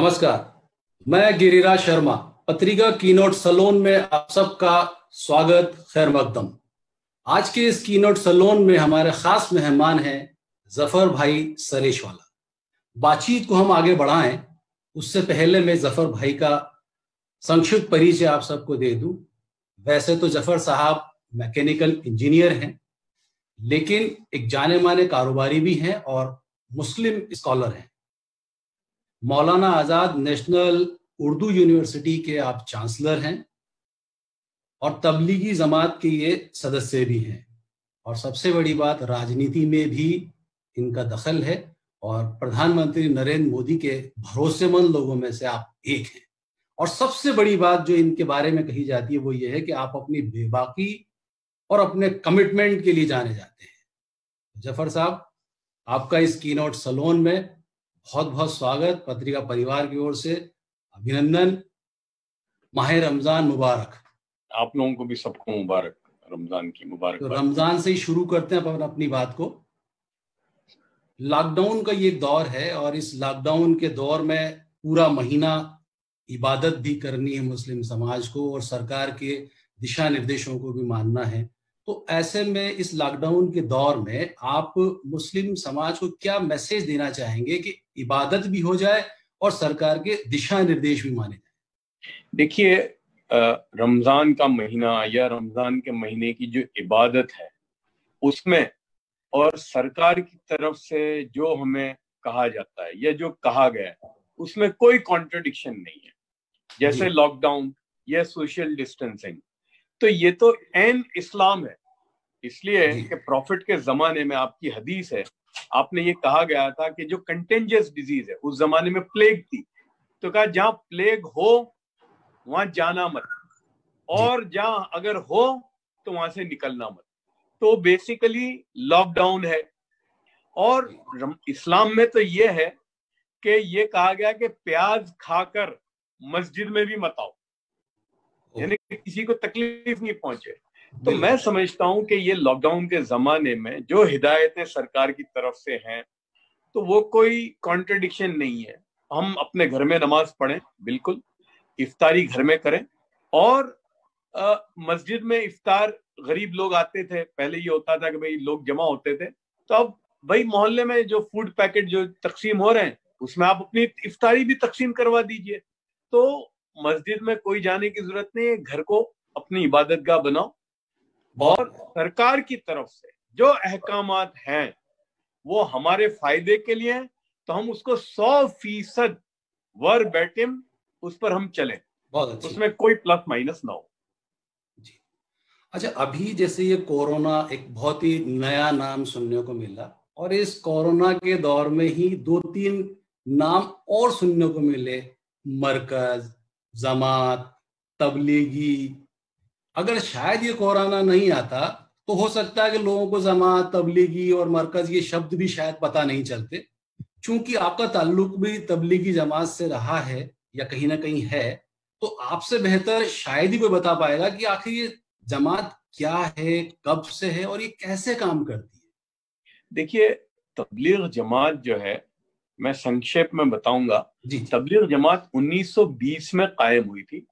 नमस्कार। मैं गिरिराज शर्मा, पत्रिका कीनोट सलोन में आप सबका स्वागत, खैर मकदम। आज के इस कीनोट सलोन में हमारे खास मेहमान हैं जफर भाई सरेशवाला। बातचीत को हम आगे बढ़ाएं उससे पहले मैं जफर भाई का संक्षिप्त परिचय आप सबको दे दूं। वैसे तो जफर साहब मैकेनिकल इंजीनियर हैं, लेकिन एक जाने माने कारोबारी भी हैं और मुस्लिम स्कॉलर हैं। मौलाना आजाद नेशनल उर्दू यूनिवर्सिटी के आप चांसलर हैं और तबलीगी जमात के ये सदस्य भी हैं। और सबसे बड़ी बात, राजनीति में भी इनका दखल है और प्रधानमंत्री नरेंद्र मोदी के भरोसेमंद लोगों में से आप एक हैं। और सबसे बड़ी बात जो इनके बारे में कही जाती है वो ये है कि आप अपनी बेबाकी और अपने कमिटमेंट के लिए जाने जाते हैं। जफर साहब, आपका इस कीनोट सलोन में बहुत बहुत स्वागत। पत्रिका परिवार की ओर से अभिनंदन। माह रमजान मुबारक। आप लोगों को भी सबको मुबारक, रमजान की मुबारक। तो रमजान से ही शुरू करते हैं अपन अपनी बात को। लॉकडाउन का ये दौर है और इस लॉकडाउन के दौर में पूरा महीना इबादत भी करनी है मुस्लिम समाज को और सरकार के दिशा निर्देशों को भी मानना है। तो ऐसे में इस लॉकडाउन के दौर में आप मुस्लिम समाज को क्या मैसेज देना चाहेंगे कि इबादत भी हो जाए और सरकार के दिशा निर्देश भी माने जाए? देखिए, रमजान का महीना या रमजान के महीने की जो इबादत है उसमें और सरकार की तरफ से जो हमें कहा जाता है या जो कहा गया है उसमें कोई कॉन्ट्रडिक्शन नहीं है। जैसे लॉकडाउन या सोशल डिस्टेंसिंग, तो ये तो एन इस्लाम है। इसलिए कि प्रॉफिट के जमाने में आपकी हदीस है, आपने ये कहा गया था कि जो कंटेंजियस डिजीज है, उस जमाने में प्लेग थी, तो कहा जहां प्लेग हो वहां जाना मत, और जहां अगर हो तो वहां से निकलना मत। तो बेसिकली लॉकडाउन है। और इस्लाम में तो ये है कि ये कहा गया कि प्याज खाकर मस्जिद में भी मत आओ, यानी कि किसी को तकलीफ नहीं पहुंचे। तो मैं समझता हूं कि ये लॉकडाउन के जमाने में जो हिदायतें सरकार की तरफ से हैं तो वो कोई कॉन्ट्रडिक्शन नहीं है। हम अपने घर में नमाज पढ़ें, बिल्कुल, इफ्तारी घर में करें, और मस्जिद में इफ्तार गरीब लोग आते थे, पहले ये होता था कि भाई लोग जमा होते थे, तो अब भाई मोहल्ले में जो फूड पैकेट जो तकसीम हो रहे हैं उसमें आप अपनी इफ्तारी भी तकसीम करवा दीजिए। तो मस्जिद में कोई जाने की जरूरत नहीं है, घर को अपनी इबादत गाह बनाओ। और सरकार की तरफ से जो अहकामात हैं वो हमारे फायदे के लिए हैं, तो हम उसको 100% वर्बैटिम उस पर हम चलें, उसमें कोई प्लस माइनस ना हो। जी अच्छा, अभी जैसे ये कोरोना एक बहुत ही नया नाम सुनने को मिला और इस कोरोना के दौर में ही 2-3 नाम और सुनने को मिले, मरकज, जमात, तबलीगी। अगर शायद ये कोरोना नहीं आता तो हो सकता है कि लोगों को जमात, तबलीगी और मरकज ये शब्द भी शायद पता नहीं चलते। चूंकि आपका ताल्लुक भी तबलीगी जमात से रहा है या कहीं ना कहीं है, तो आपसे बेहतर शायद ही कोई बता पाएगा कि आखिर ये जमात क्या है, कब से है और ये कैसे काम करती है। देखिए, तबलीग जमात जो है, मैं संक्षेप में बताऊंगा। तबलीग जमात 1920 में कायम हुई थी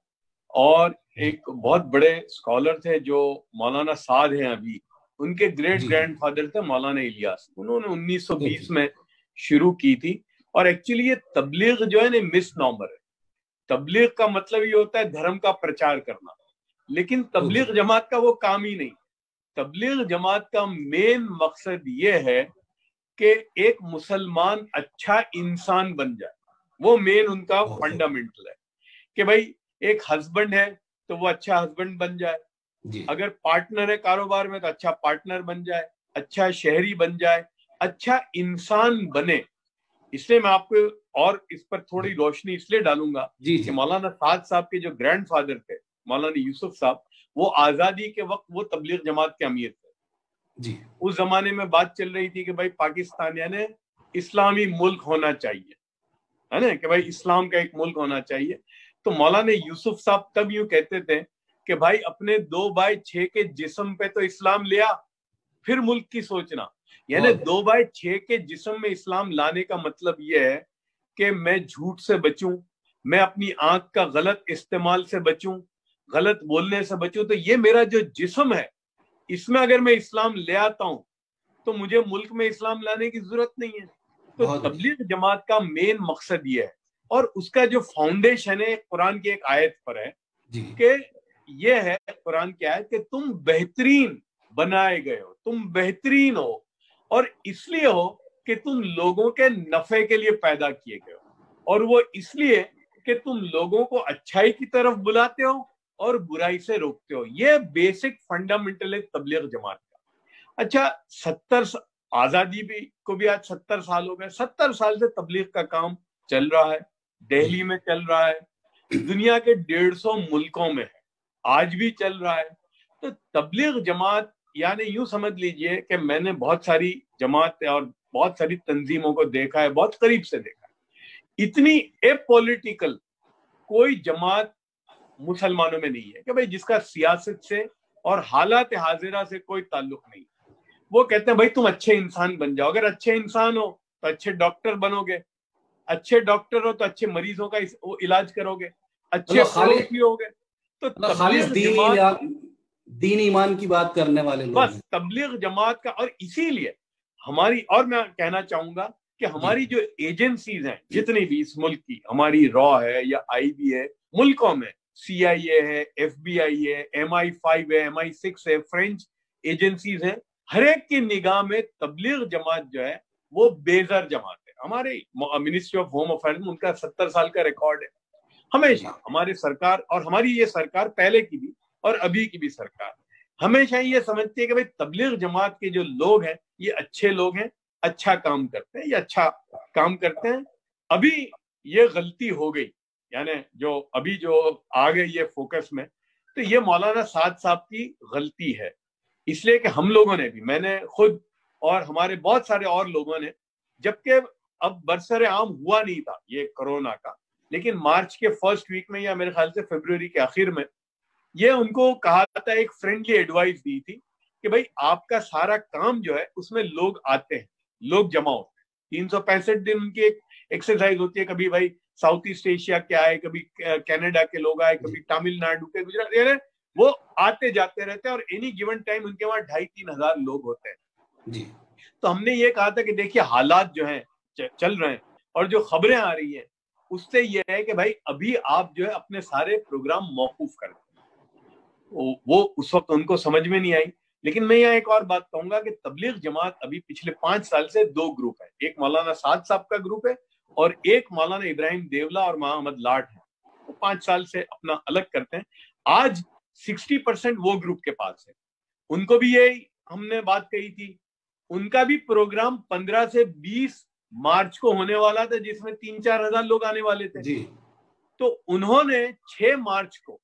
और एक बहुत बड़े स्कॉलर थे जो मौलाना साद हैं अभी, उनके ग्रेट ग्रैंडफादर थे मौलाना इलियास। उन्होंने 1920 में शुरू की थी। और एक्चुअली ये तबलीग जो है ना, मिसनॉमर है। तबलीग का मतलब ये होता है धर्म का प्रचार करना, लेकिन तबलीग जमात का वो काम ही नहीं। तबलीग जमात का मेन मकसद ये है कि एक मुसलमान अच्छा इंसान बन जाए। वो मेन उनका फंडामेंटल है कि भाई एक हस्बैंड है तो वो अच्छा हस्बैंड बन जाए, अगर पार्टनर है कारोबार में तो अच्छा पार्टनर बन जाए, अच्छा शहरी बन जाए, अच्छा इंसान बने। इसलिए मैं आपको और इस पर थोड़ी रोशनी इसलिए डालूंगा कि मौलाना साद साहब के जो ग्रैंडफादर थे मौलाना यूसुफ साहब, वो आजादी के वक्त वो तबलीग जमात के अमीर थे। उस जमाने में बात चल रही थी कि भाई पाकिस्तान यानी इस्लामी मुल्क होना चाहिए, है ना, कि भाई इस्लाम का एक मुल्क होना चाहिए। तो मौलाना यूसुफ साहब तब यूं कहते थे कि भाई अपने 2/6 के जिस्म पे तो इस्लाम ले आ, फिर मुल्क की सोचना। यानी 2/6 के जिस्म में इस्लाम लाने का मतलब यह है कि मैं झूठ से बचूं, मैं अपनी आंख का गलत इस्तेमाल से बचूं, गलत बोलने से बचूं, तो ये मेरा जो जिस्म है इसमें अगर मैं इस्लाम ले आता हूं तो मुझे मुल्क में इस्लाम लाने की जरूरत नहीं है। तो तबलीग जमात का मेन मकसद ये है, और उसका जो फाउंडेशन है कुरान की एक आयत पर है कि ये है कुरान की आयत कि तुम बेहतरीन बनाए गए हो, तुम बेहतरीन हो, और इसलिए हो कि तुम लोगों के नफे के लिए पैदा किए गए हो, और वो इसलिए कि तुम लोगों को अच्छाई की तरफ बुलाते हो और बुराई से रोकते हो। ये बेसिक फंडामेंटल है तबलीग जमात का। अच्छा, 70 आजादी भी को भी आज 70 साल हो गए। 70 साल से तबलीग का काम चल रहा है, दिल्ली में चल रहा है, दुनिया के 150 मुल्कों में है, आज भी चल रहा है। तो तबलीग जमात यानी यूं समझ लीजिए कि मैंने बहुत सारी जमात और बहुत सारी तंजीमों को देखा है, बहुत करीब से देखा है। इतनी एपॉलिटिकल कोई जमात मुसलमानों में नहीं है कि भाई जिसका सियासत से और हालात हाजिरा से कोई ताल्लुक नहीं। वो कहते हैं भाई तुम अच्छे इंसान बन जाओ, अगर अच्छे इंसान हो तो अच्छे डॉक्टर बनोगे, अच्छे डॉक्टर हो तो अच्छे मरीजों का इलाज करोगे, अच्छे पड़ोसी होगे। तो दीन ईमान की बात करने वाले लोग बस तबलीग जमात का। और इसीलिए हमारी, और मैं कहना चाहूंगा कि हमारी जो एजेंसीज हैं जितनी भी इस मुल्क की, हमारी रॉ है या आईबी है, मुल्कों में CIA है, FBI है, MI5 है, MI6 है, फ्रेंच एजेंसीज हैं, हर एक की निगाह में तबलीग जमात जो है वो बेजर जमात है। हमारे मिनिस्ट्री ऑफ होम अफेयर्स में उनका 70 साल का रिकॉर्ड है। हमेशा हमारी सरकार, और हमारी ये सरकार पहले की भी और अभी की भी सरकार, हमेशा ये समझती है कि भाई तबलीग जमात के जो लोग हैं ये अच्छे लोग हैं, अच्छा काम करते हैं, ये अच्छा काम करते हैं। अभी ये गलती हो गई, यानी जो अभी जो आ गई ये फोकस में, तो ये मौलाना साद साहब की गलती है। इसलिए कि हम लोगों ने भी, मैंने खुद और हमारे बहुत सारे और लोगों ने, जबकि अब बरसरे आम हुआ नहीं था ये कोरोना का, लेकिन मार्च के फर्स्ट वीक में या मेरे ख्याल से फरवरी के आखिर में ये उनको कहा था, एक फ्रेंडली एडवाइस दी थी कि भाई आपका सारा काम जो है उसमें लोग आते हैं, लोग जमा होते हैं, 365 दिन उनकी एक एक्सरसाइज होती है। कभी भाई साउथ ईस्ट एशिया के आए, कभी कनाडा के लोग आए, कभी तमिलनाडु के, गुजरात, वो आते जाते रहते हैं, और एनी गिवन टाइम उनके वहां 2,500-3 हजार लोग होते हैं जी। तो हमने ये कहा था कि देखिए हालात जो हैं चल रहे हैं, और जो खबरें आ रही हैं उससे ये है कि भाई अभी आप जो है अपने सारे प्रोग्राम मौकूफ कर दें। वो उस वक्त उनको समझ में नहीं आई। लेकिन मैं यहाँ एक और बात कहूंगा कि तबलीग जमात अभी पिछले 5 साल से 2 ग्रुप है, एक मौलाना साद साहब का ग्रुप है और एक मौलाना इब्राहिम देवला और मोहम्मद लाट है। वो 5 साल से अपना अलग करते हैं। आज 60% वो ग्रुप के पास है। उनको भी यही हमने बात कही थी, उनका भी प्रोग्राम 15 से 20 मार्च को होने वाला था, जिसमें 3-4 हजार लोग आने वाले थे जी। तो उन्होंने 6 मार्च को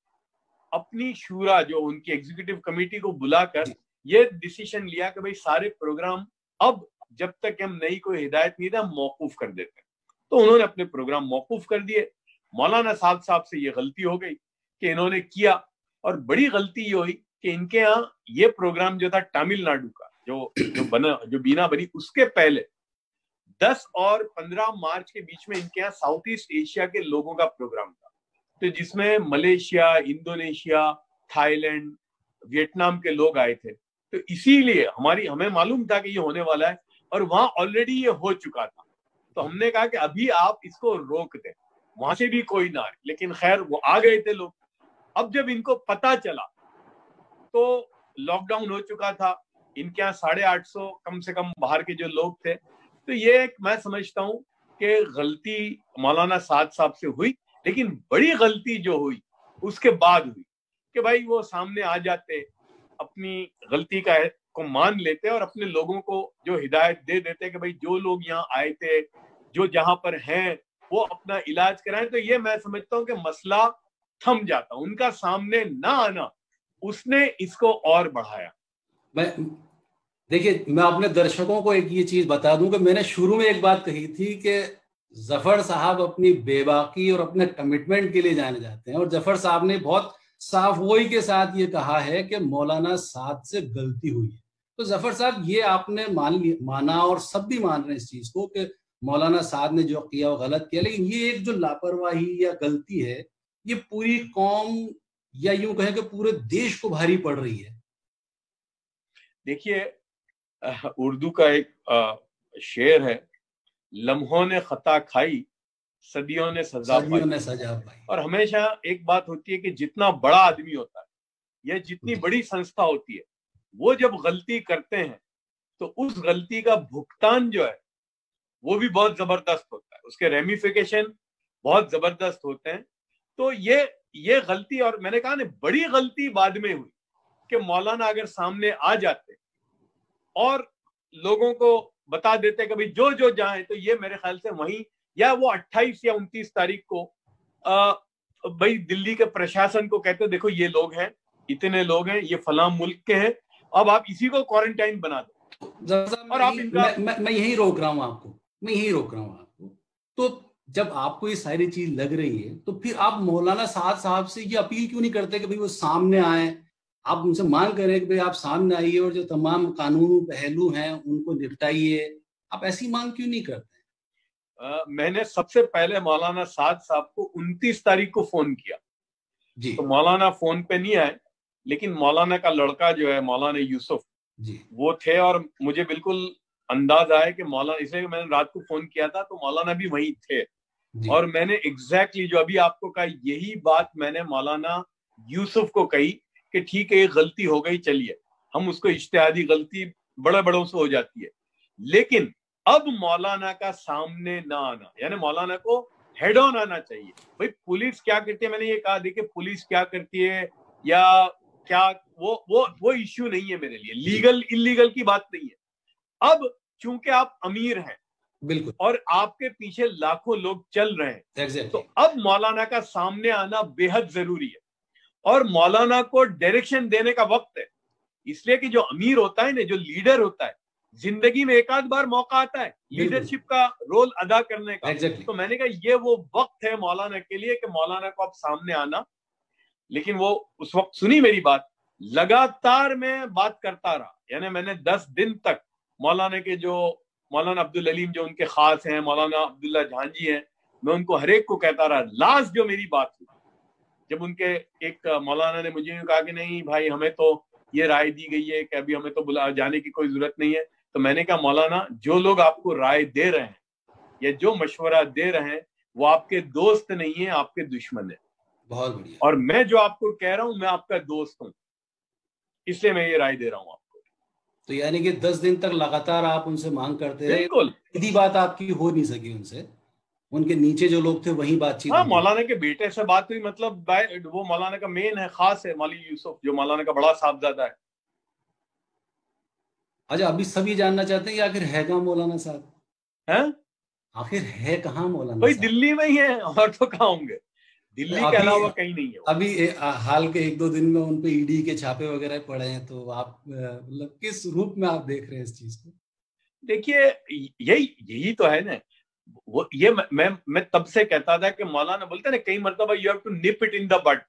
अपनी शूरा, जो उनकी एग्जीक्यूटिव कमेटी को बुलाकर ये डिसीजन लिया कि भाई सारे प्रोग्राम अब जब तक हम नई कोई हिदायत नहीं था मौकूफ कर देते। तो उन्होंने अपने प्रोग्राम मौकूफ कर दिए। मौलाना साहब से ये गलती हो गई कि इन्होंने किया, और बड़ी गलती ये हुई कि इनके यहाँ ये प्रोग्राम जो था तमिलनाडु का जो बीना बनी, उसके पहले 10 और 15 मार्च के बीच में इनके यहाँ साउथ ईस्ट एशिया के लोगों का प्रोग्राम था, तो जिसमें मलेशिया, इंडोनेशिया, थाईलैंड, वियतनाम के लोग आए थे। तो इसीलिए हमें मालूम था कि ये होने वाला है, और वहां ऑलरेडी ये हो चुका था। तो हमने कहा कि अभी आप इसको रोक दें, वहां से भी कोई ना आए। लेकिन खैर वो आ गए थे लोग। अब जब इनको पता चला तो लॉकडाउन हो चुका था, इनके यहाँ 850 कम से कम बाहर के जो लोग थे। तो ये एक मैं समझता हूँ कि गलती मौलाना साद साहब से हुई, लेकिन बड़ी गलती जो हुई उसके बाद हुई कि भाई वो सामने आ जाते, अपनी गलती को मान लेते और अपने लोगों को जो हिदायत दे देते कि भाई जो लोग यहाँ आए थे, जो जहां पर हैं, वो अपना इलाज कराएं। तो ये मैं समझता हूँ कि मसला थम जाता। उनका सामने ना आना, उसने इसको और बढ़ाया। देखिए, मैं अपने दर्शकों को एक ये चीज बता दूं कि मैंने शुरू में एक बात कही थी कि जफर साहब अपनी बेबाकी और अपने कमिटमेंट के लिए जाने जाते हैं, और जफर साहब ने बहुत साफ गोई के साथ ये कहा है कि मौलाना साद से गलती हुई है। तो जफर साहब, ये आपने माना और सब भी मान रहे हैं इस चीज को कि मौलाना साद ने जो किया वो गलत किया, लेकिन ये एक जो लापरवाही या गलती है, ये पूरी कौम या यूं कहें कि पूरे देश को भारी पड़ रही है। देखिए, उर्दू का एक शेर है, लम्हों ने खता खाई, सदियों ने सजा पाई। और हमेशा एक बात होती है कि जितना बड़ा आदमी होता है या जितनी बड़ी संस्था होती है, वो जब गलती करते हैं तो उस गलती का भुगतान जो है वो भी बहुत जबरदस्त होता है, उसके रेमिफिकेशन बहुत जबरदस्त होते हैं। तो ये गलती, और मैंने कहा ना, बड़ी गलती बाद में हुई कि मौलाना अगर सामने आ जाते और लोगों को बता देते कि भाई जो जो जाए, तो ये मेरे ख्याल से वहीं, या वो 28 या 29 तारीख को भाई दिल्ली के प्रशासन को कहते देखो ये लोग हैं, इतने लोग हैं, ये फलां मुल्क के हैं, अब आप इसी को क्वारंटाइन बना दो। और आप इनका मैं यही रोक रहा हूं आपको, तो जब आपको ये सारी चीज लग रही है तो फिर आप मौलाना साद साहब से ये अपील क्यों नहीं करते कि भाई वो सामने आए, आप उनसे मांग करें कि भाई आप सामने आइए और जो तमाम कानूनी पहलू हैं उनको निपटाइए, आप ऐसी मांग क्यों नहीं करते? मैंने सबसे पहले मौलाना साद साहब को 29 तारीख को फोन किया जी। तो मौलाना फोन पे नहीं आए, लेकिन मौलाना का लड़का जो है मौलाना यूसुफ जी, वो थे, और मुझे बिल्कुल अंदाज आया कि मौलाना, इसलिए मैंने रात को फोन किया था तो मौलाना भी वहीं थे। और मैंने एग्जैक्टली जो अभी आपको कहा, यही बात मैंने मौलाना यूसुफ को कही कि ठीक है, गलती हो गई, चलिए हम उसको, इज्तिहादी गलती बड़े बड़ों से हो जाती है, लेकिन अब मौलाना का सामने ना आना, यानी मौलाना को हेड ऑन आना चाहिए। भाई पुलिस क्या करती है, मैंने ये कहा, देखिए पुलिस क्या करती है या क्या, वो इश्यू नहीं है मेरे लिए, लीगल इलीगल की बात नहीं है। अब चूंकि आप अमीर हैं बिल्कुल, और आपके पीछे लाखों लोग चल रहे हैं exactly. तो अब मौलाना का सामने आना बेहद जरूरी है, और मौलाना को डायरेक्शन देने का वक्त है। इसलिए कि जो अमीर होता है ना, जो लीडर होता है, जिंदगी में एक आध बार मौका आता है लीडरशिप का रोल अदा करने का exactly. तो मैंने कहा ये वो वक्त है मौलाना के लिए कि मौलाना को अब सामने आना। लेकिन वो उस वक्त सुनी मेरी बात, लगातार मैं बात करता रहा, यानी मैंने 10 दिन तक मौलाना के, जो मौलाना अब्दुल अलीम जो उनके खास हैं, मौलाना अब्दुल्ला झांझी हैं, मैं उनको हर एक को कहता रहा। लास्ट जो मेरी बात हुई, जब उनके एक मौलाना ने मुझे कहा कि नहीं भाई, हमें तो ये राय दी गई है कि अभी हमें तो बुला जाने की कोई जरूरत नहीं है, तो मैंने कहा मौलाना, जो लोग आपको राय दे रहे हैं या जो मशवरा दे रहे हैं वो आपके दोस्त नहीं है, आपके दुश्मन है। बहुत बढ़िया। और मैं जो आपको कह रहा हूं, मैं आपका दोस्त हूं, इसलिए मैं ये राय दे रहा हूं आपको। तो यानी कि 10 दिन तक लगातार आप उनसे मांग करते रहे, बिल्कुल सीधी बात आपकी हो नहीं सकी उनसे, उनके नीचे जो लोग थे वही बातचीत। हाँ, मौलाना के बेटे से बात हुई, मतलब वो मौलाना का मेन है, खास है, मौलवी यूसुफ, जो मौलाना का बड़ा साहबजादा है। अच्छा, अभी सभी जानना चाहते हैं कि आखिर है कहाँ मौलाना साहब? हैं? आखिर है कहाँ मौलाना भाई साहब? दिल्ली में ही है, और तो कहाँ होंगे, दिल्ली के अलावा कहीं नहीं है। अभी हाल के 1-2 दिन में उन पे ईडी के छापे वगैरह पड़े हैं, तो आप मतलब किस रूप में आप देख रहे हैं इस चीज को? देखिए, यही तो है ना, वो ये मैं तब से कहता था कि मौलाना बोलते ना कई मरतबा, you have to nip it in the bud.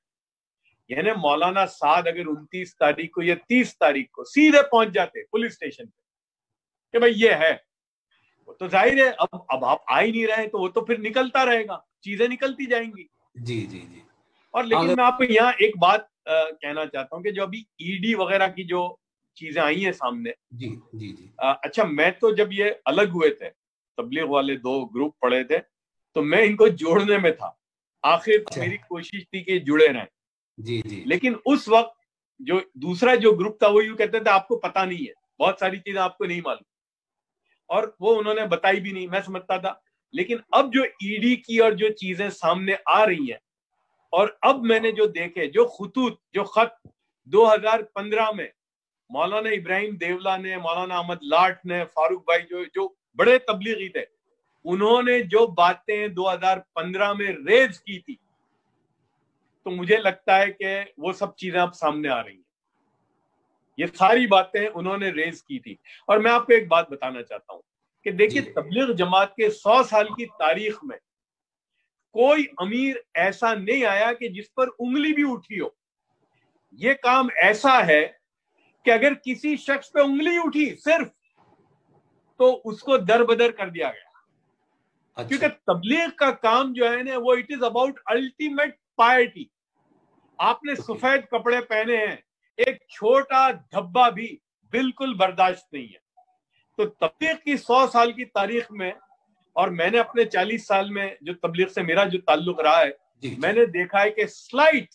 यानी मौलाना साद अगर 29 तारीख को या 30 तारीख को सीधे पहुंच जाते पुलिस स्टेशन पे कि भाई ये है, वो तो जाहिर है अब आप आ ही नहीं रहे, तो वो तो फिर निकलता रहेगा, चीजें निकलती जाएंगी। जी जी जी। और लेकिन मैं आपको यहाँ एक बात कहना चाहता हूँ कि जो अभी ईडी वगैरह की जो चीजें आई हैं सामने, जी जी जी, अच्छा, मैं तो जब ये अलग हुए थे, तबलीग वाले 2 ग्रुप पड़े थे, तो मैं इनको जोड़ने में था, आखिर मेरी कोशिश थी कि जुड़े रहें। जी जी। लेकिन उस वक्त जो दूसरा जो ग्रुप था वो यूं कहते थे आपको पता नहीं है, बहुत सारी चीजें आपको नहीं मालूम, और वो उन्होंने बताई भी नहीं, मैं समझता था। लेकिन अब जो ईडी की और जो चीजें सामने आ रही हैं, और अब मैंने जो देखे, जो खुतूत, जो खत 2015 में मौलाना इब्राहिम देवला ने, मौलाना अहमद लाट ने, फारूक भाई जो बड़े तबलीगी थे, उन्होंने जो बातें 2015 में रेज की थी, तो मुझे लगता है कि वो सब चीजें अब सामने आ रही हैं। ये सारी बातें उन्होंने रेज की थी। और मैं आपको एक बात बताना चाहता हूं कि देखिए, तबलीग जमात के 100 साल की तारीख में कोई अमीर ऐसा नहीं आया कि जिस पर उंगली भी उठी हो। ये काम ऐसा है कि अगर किसी शख्स पे उंगली उठी सिर्फ, तो उसको दर बदर कर दिया गया। अच्छा। क्योंकि तबलीग का काम जो है ना वो it is about ultimate piety. आपने सफेद कपड़े पहने हैं, एक छोटा धब्बा भी बिल्कुल बर्दाश्त नहीं है। तो तबलीग की 100 साल की तारीख में, और मैंने अपने 40 साल में जो तबलीग से मेरा जो ताल्लुक रहा है, मैंने देखा है कि स्लाइट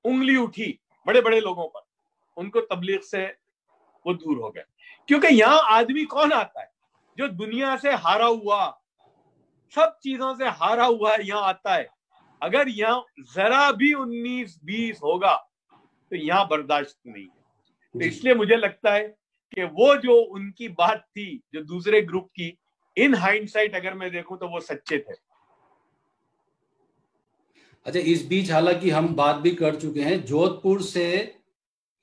उंगली उठी बड़े बड़े लोगों पर, उनको तबलीग से वो दूर हो गए। क्योंकि यहां आदमी कौन आता है? जो दुनिया से हारा हुआ, सब चीजों से हारा हुआ है, यहां आता है। अगर यहाँ जरा भी 19-20 होगा तो यहां बर्दाश्त नहीं है। तो इसलिए मुझे लगता है कि वो जो उनकी बात थी जो दूसरे ग्रुप की, इन हाइंडसाइट अगर मैं देखूं तो वो सच्चे थे। अच्छा, इस बीच हालांकि हम बात भी कर चुके हैं, जोधपुर से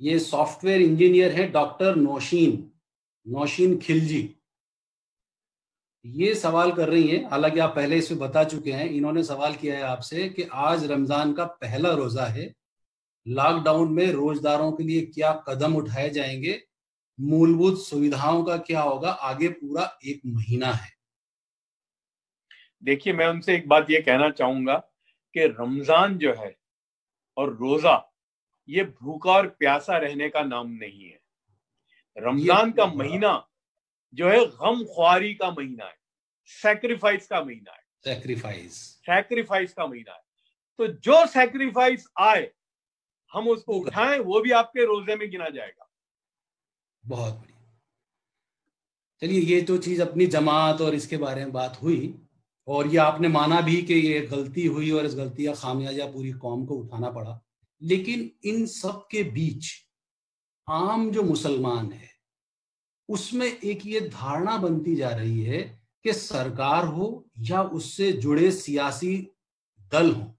ये सॉफ्टवेयर इंजीनियर है डॉक्टर नौशीन खिलजी, ये सवाल कर रही हैं, हालांकि आप पहले इसमें बता चुके हैं। इन्होंने सवाल किया है आपसे कि आज रमजान का पहला रोजा है, लॉकडाउन में रोजदारों के लिए क्या कदम उठाए जाएंगे, मूलभूत सुविधाओं का क्या होगा, आगे पूरा 1 महीना है। देखिए, मैं उनसे एक बात ये कहना चाहूंगा कि रमजान जो है और रोजा, ये भूखा और प्यासा रहने का नाम नहीं है। रमजान का महीना जो है गम ख्वारी का महीना है, सैक्रिफाइस का महीना है। सैक्रिफाइस का महीना है। तो जो सैक्रिफाइस आए हम उसको उठाएं, वो भी आपके रोजे में गिना जाएगा। बहुत बढ़िया। चलिए, ये तो चीज अपनी जमात और इसके बारे में बात हुई, और ये आपने माना भी कि ये गलती हुई और इस गलती का खामियाजा पूरी कौम को उठाना पड़ा। लेकिन इन सब के बीच आम जो मुसलमान है उसमें एक ये धारणा बनती जा रही है कि सरकार हो या उससे जुड़े सियासी दल हो,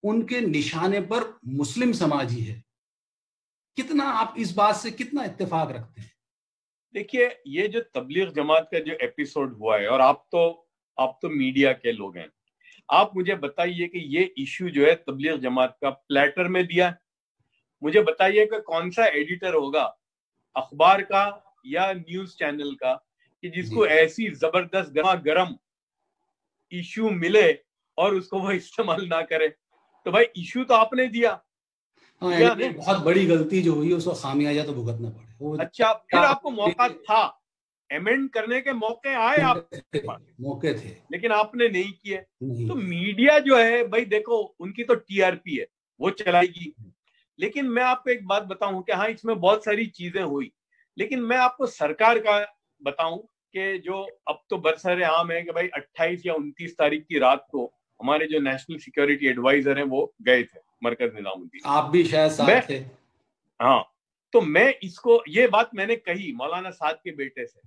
उनके निशाने पर मुस्लिम समाज ही है। कितना आप इस बात से कितना इत्तेफाक रखते हैं? देखिए, ये जो तबलीग जमात का जो एपिसोड हुआ है, और आप तो मीडिया के लोग हैं, आप मुझे बताइए कि ये इश्यू जो है तबलीग जमात का प्लेटर में दिया, मुझे बताइए कि कौन सा एडिटर होगा अखबार का या न्यूज चैनल का कि जिसको ऐसी जबरदस्त गरमा गरम इश्यू मिले और उसको वो इस्तेमाल ना करे। तो भाई इश्यू तो आपने दिया। बहुत बड़ी गलती जो हुई उसको खामियाजा तो भुगतना पड़े। अच्छा, फिर आपको मौका था, अमेंड करने के मौके आए आपके पास, मौके थे, लेकिन आपने नहीं किए। तो मीडिया जो है भाई, देखो उनकी तो टीआरपी है, वो चलाएगी। लेकिन मैं आपको एक बात बताऊं कि हाँ, इसमें बहुत सारी चीजें हुई, लेकिन मैं आपको सरकार का बताऊं कि जो अब तो बरसरे आम है कि भाई 28 या 29 तारीख की रात को हमारे जो नेशनल सिक्योरिटी एडवाइजर हैं वो गए थे मरकज निजामुद्दीन। आप भी शायद साथ थे। हाँ, तो मैं ये बात मैंने कही मौलाना साद के बेटे से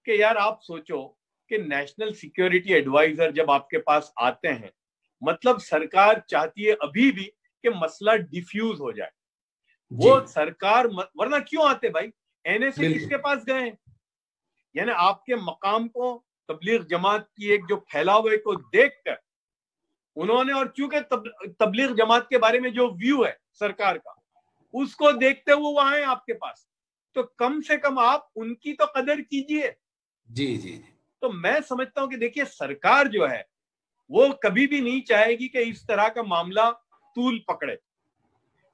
कि यार आप सोचो कि नेशनल सिक्योरिटी एडवाइजर जब आपके पास आते हैं, मतलब सरकार चाहती है अभी भी कि मसला डिफ्यूज हो जाए। वो सरकार वरना क्यों आते भाई? एनएसए किसके पास गए? यानी आपके मकाम को, तबलीग जमात की एक जो फैलावे को देखकर उन्होंने, और चूंकि तबलीग जमात के बारे में जो व्यू है सरकार का, उसको देखते हुए वो आए आपके पास, तो कम से कम आप उनकी तो कदर कीजिए। जी। तो मैं समझता हूं कि देखिए, सरकार जो है वो कभी भी नहीं चाहेगी कि इस तरह का मामला तूल पकड़े।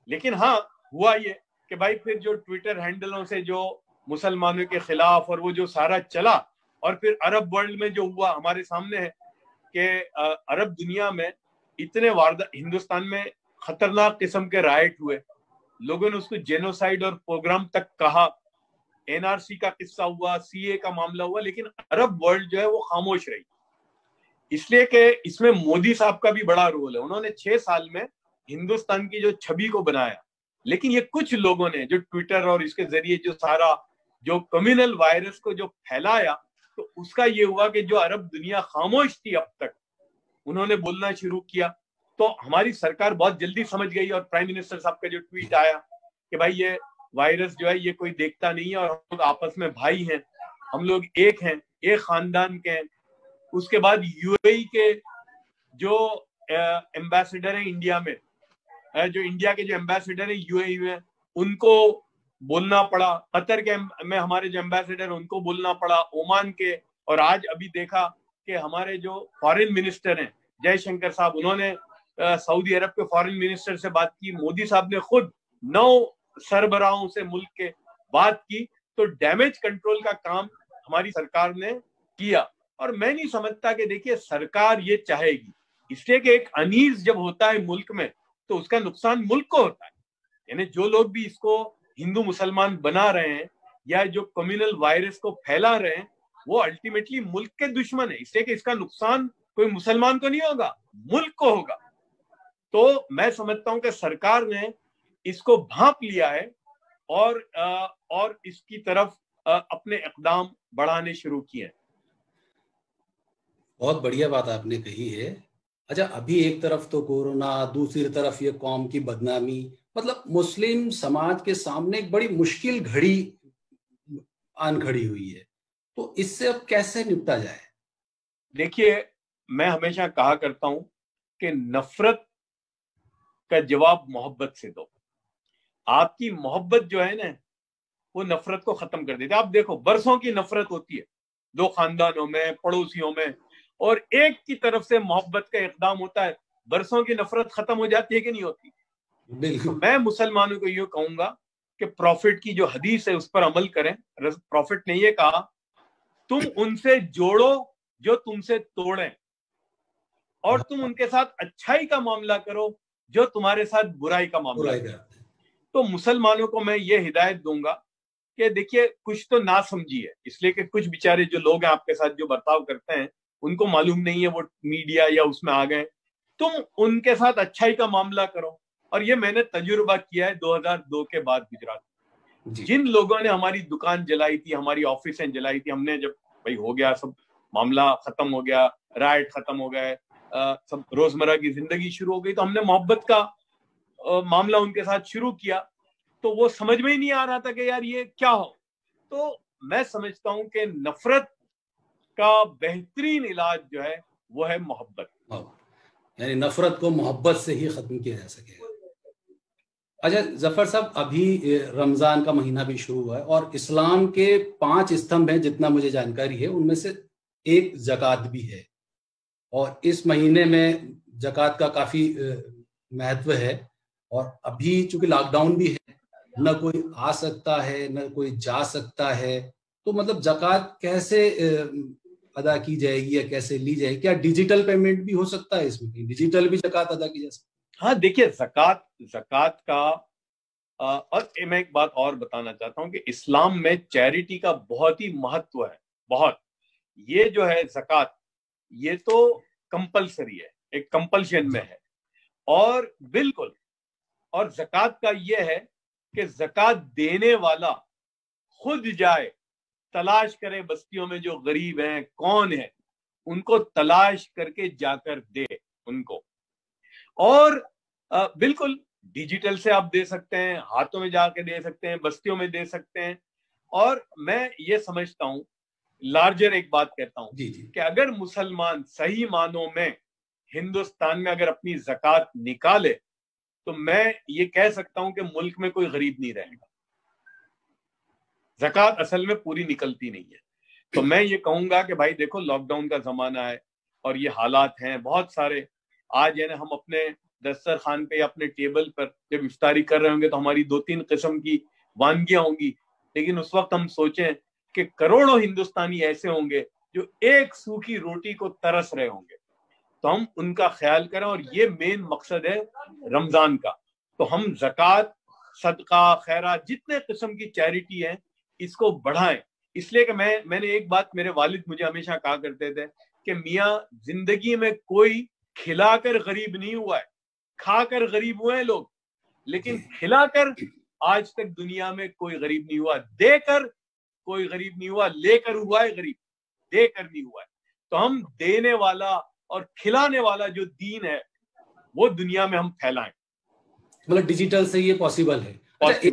लेकिन हाँ, हुआ ये कि भाई फिर जो ट्विटर हैंडलों से जो मुसलमानों के खिलाफ और वो जो सारा चला, और फिर अरब वर्ल्ड में जो हुआ हमारे सामने है कि अरब दुनिया में इतने हिंदुस्तान में खतरनाक किस्म के राइट हुए, लोगों ने उसको जेनोसाइड और प्रोग्राम तक कहा, एनआरसी का किस्सा हुआ, सीए का मामला हुआ, लेकिन अरब वर्ल्ड जो है वो खामोश रही। इसलिए कि इसमें मोदी साहब का भी बड़ा रोल है। उन्होंने 6 साल में हिंदुस्तान की जो छवि को बनाया, लेकिन ये कुछ लोगों ने जो ट्विटर और इसके जरिए जो सारा जो कम्युनल वायरस को जो फैलाया, तो उसका ये हुआ कि जो अरब दुनिया खामोश थी अब तक, उन्होंने बोलना शुरू किया। तो हमारी सरकार बहुत जल्दी समझ गई, और प्राइम मिनिस्टर साहब का जो ट्वीट आया कि भाई ये वायरस जो है ये कोई देखता नहीं है, और हम लोग आपस में भाई हैं, हम लोग एक हैं, एक खानदान के हैं। उसके बाद यूएई के जो एम्बेसडर हैं इंडिया में, जो इंडिया के जो एम्बेसडर हैं यूएई में, उनको बोलना पड़ा। कतर के में हमारे जो एम्बेसडर उनको बोलना पड़ा, ओमान के, और आज अभी देखा कि हमारे जो फॉरेन मिनिस्टर हैं जयशंकर साहब, उन्होंने सऊदी अरब के फॉरेन मिनिस्टर से बात की, मोदी साहब ने खुद 9 सरबराहों से मुल्क के बात की, तो डैमेज कंट्रोल का काम हमारी सरकार ने किया। और मैं नहीं समझता कि देखिए सरकार ये चाहेगी, इसलिए कि एक अनीस जब होता है मुल्क में तो उसका नुकसान मुल्क को होता है। यानी जो लोग भी इसको हिंदू मुसलमान बना रहे हैं या जो कम्युनल वायरस को फैला रहे हैं, वो अल्टीमेटली मुल्क के दुश्मन है, इसलिए कि इसका नुकसान कोई मुसलमान को नहीं होगा, मुल्क को होगा। तो मैं समझता हूं कि सरकार ने इसको भांप लिया है और इसकी तरफ अपने इकदाम बढ़ाने शुरू किए। बहुत बढ़िया बात आपने कही है। अच्छा, अभी एक तरफ तो कोरोना, दूसरी तरफ ये कौम की बदनामी, मतलब मुस्लिम समाज के सामने एक बड़ी मुश्किल घड़ी आन खड़ी हुई है, तो इससे अब कैसे निपटा जाए? देखिए, मैं हमेशा कहा करता हूं कि नफरत का जवाब मोहब्बत से दो। आपकी मोहब्बत जो है ना, वो नफरत को खत्म कर देती है। आप देखो, बरसों की नफरत होती है दो खानदानों में, पड़ोसियों में, और एक की तरफ से मोहब्बत का इकदाम होता है, बरसों की नफरत खत्म हो जाती है कि नहीं होती? तो मैं मुसलमानों को ये कहूंगा कि प्रॉफिट की जो हदीस है उस पर अमल करें। प्रॉफिट ने ये कहा, तुम उनसे जोड़ो जो तुमसे तोड़ें, और तुम उनके साथ अच्छाई का मामला करो जो तुम्हारे साथ बुराई का मामला करो। तो मुसलमानों को मैं ये हिदायत दूंगा कि देखिए, कुछ तो ना समझी है, इसलिए कि कुछ बेचारे जो लोग हैं आपके साथ जो बर्ताव करते हैं, उनको मालूम नहीं है, वो मीडिया या उसमें आ गए। तुम उनके साथ अच्छाई का मामला करो। और ये मैंने तजुर्बा किया है 2002 के बाद गुजरात में। जिन लोगों ने हमारी दुकान जलाई थी, हमारी ऑफिसें जलाई थी, हमने जब भाई हो गया सब, मामला खत्म हो गया, राइट खत्म हो गए, सब रोजमर्रा की जिंदगी शुरू हो गई, तो हमने मोहब्बत का मामला उनके साथ शुरू किया। तो वो समझ में ही नहीं आ रहा था कि यार ये क्या हो। तो मैं समझता हूं कि नफरत का बेहतरीन इलाज जो है वो है मोहब्बत। यानी नफरत को मोहब्बत से ही खत्म किया जा सकेगा। अच्छा जफर साहब, अभी रमजान का महीना भी शुरू हुआ है और इस्लाम के 5 स्तंभ हैं, जितना मुझे जानकारी है, उनमें से एक ज़कात भी है। और इस महीने में ज़कात का काफी महत्व है। और अभी चूंकि लॉकडाउन भी है, न कोई आ सकता है न कोई जा सकता है, तो मतलब ज़कात कैसे अदा की जाएगी या कैसे ली जाएगी? क्या डिजिटल पेमेंट भी हो सकता है इसमें? डिजिटल भी ज़कात अदा की जा सकती है? हाँ, देखिए, ज़कात का और मैं एक बात और बताना चाहता हूँ कि इस्लाम में चैरिटी का बहुत ही महत्व है, बहुत। ये जो है ज़कात, ये तो कंपलसरी है, एक कंपल्शन में है। और बिल्कुल, और ज़कात का ये है कि ज़कात देने वाला खुद जाए, तलाश करे बस्तियों में जो गरीब हैं, कौन है, उनको तलाश करके जाकर दे उनको। और बिल्कुल डिजिटल से आप दे सकते हैं, हाथों में जाके दे सकते हैं, बस्तियों में दे सकते हैं। और मैं ये समझता हूं, लार्जर एक बात कहता हूं कि अगर मुसलमान सही मानों में हिंदुस्तान में अगर अपनी ज़कात निकाले, तो मैं ये कह सकता हूं कि मुल्क में कोई गरीब नहीं रहेगा। ज़कात असल में पूरी निकलती नहीं है। तो मैं ये कहूंगा कि भाई देखो, लॉकडाउन का जमाना है और ये हालात हैं बहुत सारे। आज है ना, हम अपने दस्तरखान पे या अपने टेबल पर जब इफ्तारी कर रहे होंगे तो हमारी 2-3 किस्म की वानगियां होंगी, लेकिन उस वक्त हम सोचें कि करोड़ों हिंदुस्तानी ऐसे होंगे जो एक सूखी रोटी को तरस रहे होंगे। तो हम उनका ख्याल करें, और ये मेन मकसद है रमजान का। तो हम ज़कात, सदका, खैरात, जितने किस्म की चैरिटी है, इसको बढ़ाएं। इसलिए कि मैंने एक बात, मेरे वालिद मुझे हमेशा कहा करते थे कि मियाँ, जिंदगी में कोई खिलाकर गरीब नहीं हुआ है, खाकर गरीब हुए हैं लोग, लेकिन खिलाकर आज तक दुनिया में कोई गरीब नहीं हुआ। देकर कोई गरीब नहीं हुआ, लेकर हुआ है गरीब, देकर नहीं हुआ है। तो हम देने वाला और खिलाने वाला जो दीन है वो दुनिया में हम फैलाएं। मतलब डिजिटल से ये पॉसिबल है। अच्छा,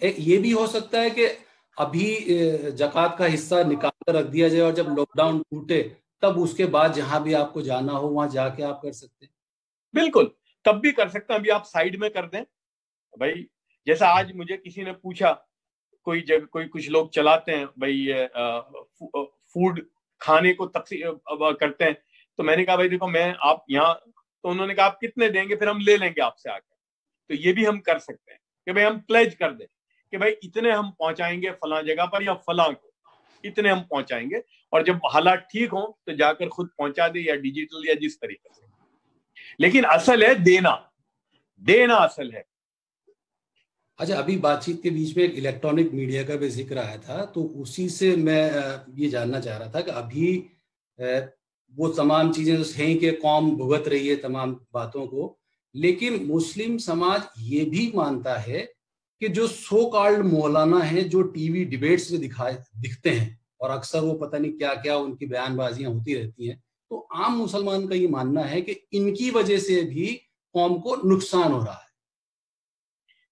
ये भी हो सकता है कि अभी ज़कात का हिस्सा निकाल कर रख दिया जाए और जब लॉकडाउन टूटे तब उसके बाद जहां भी आपको जाना हो वहां जाके आप कर सकते हैं? बिल्कुल, तब भी कर सकते हैं। अभी आप साइड में कर दें भाई। जैसा आज मुझे किसी ने पूछा, कोई कुछ लोग चलाते हैं भाई फूड खाने को तकसीम करते हैं। तो मैंने कहा भाई देखो मैं आप यहाँ, तो उन्होंने कहा आप कितने देंगे, फिर हम ले लेंगे आपसे आकर। तो ये भी हम कर सकते हैं कि भाई हम प्लेज कर दें कि भाई इतने हम पहुंचाएंगे फलां जगह पर या फलां को, इतने हम पहुंचाएंगे, और जब हालात ठीक हो तो जाकर खुद पहुंचा दे, या डिजिटल या जिस तरीके से। लेकिन असल है देना, देना असल है। अच्छा, अभी बातचीत के बीच में एक इलेक्ट्रॉनिक मीडिया का भी जिक्र आया था, तो उसी से मैं ये जानना चाह रहा था कि अभी वो तमाम चीजें हैं कि कौम भुगत रही है तमाम बातों को, लेकिन मुस्लिम समाज ये भी मानता है कि जो सो कॉल्ड मौलाना हैं जो टीवी डिबेट्स में दिखते हैं और अक्सर वो पता नहीं क्या क्या उनकी बयानबाजियां होती रहती हैं, तो आम मुसलमान का ये मानना है कि इनकी वजह से भी कौम को नुकसान हो रहा है।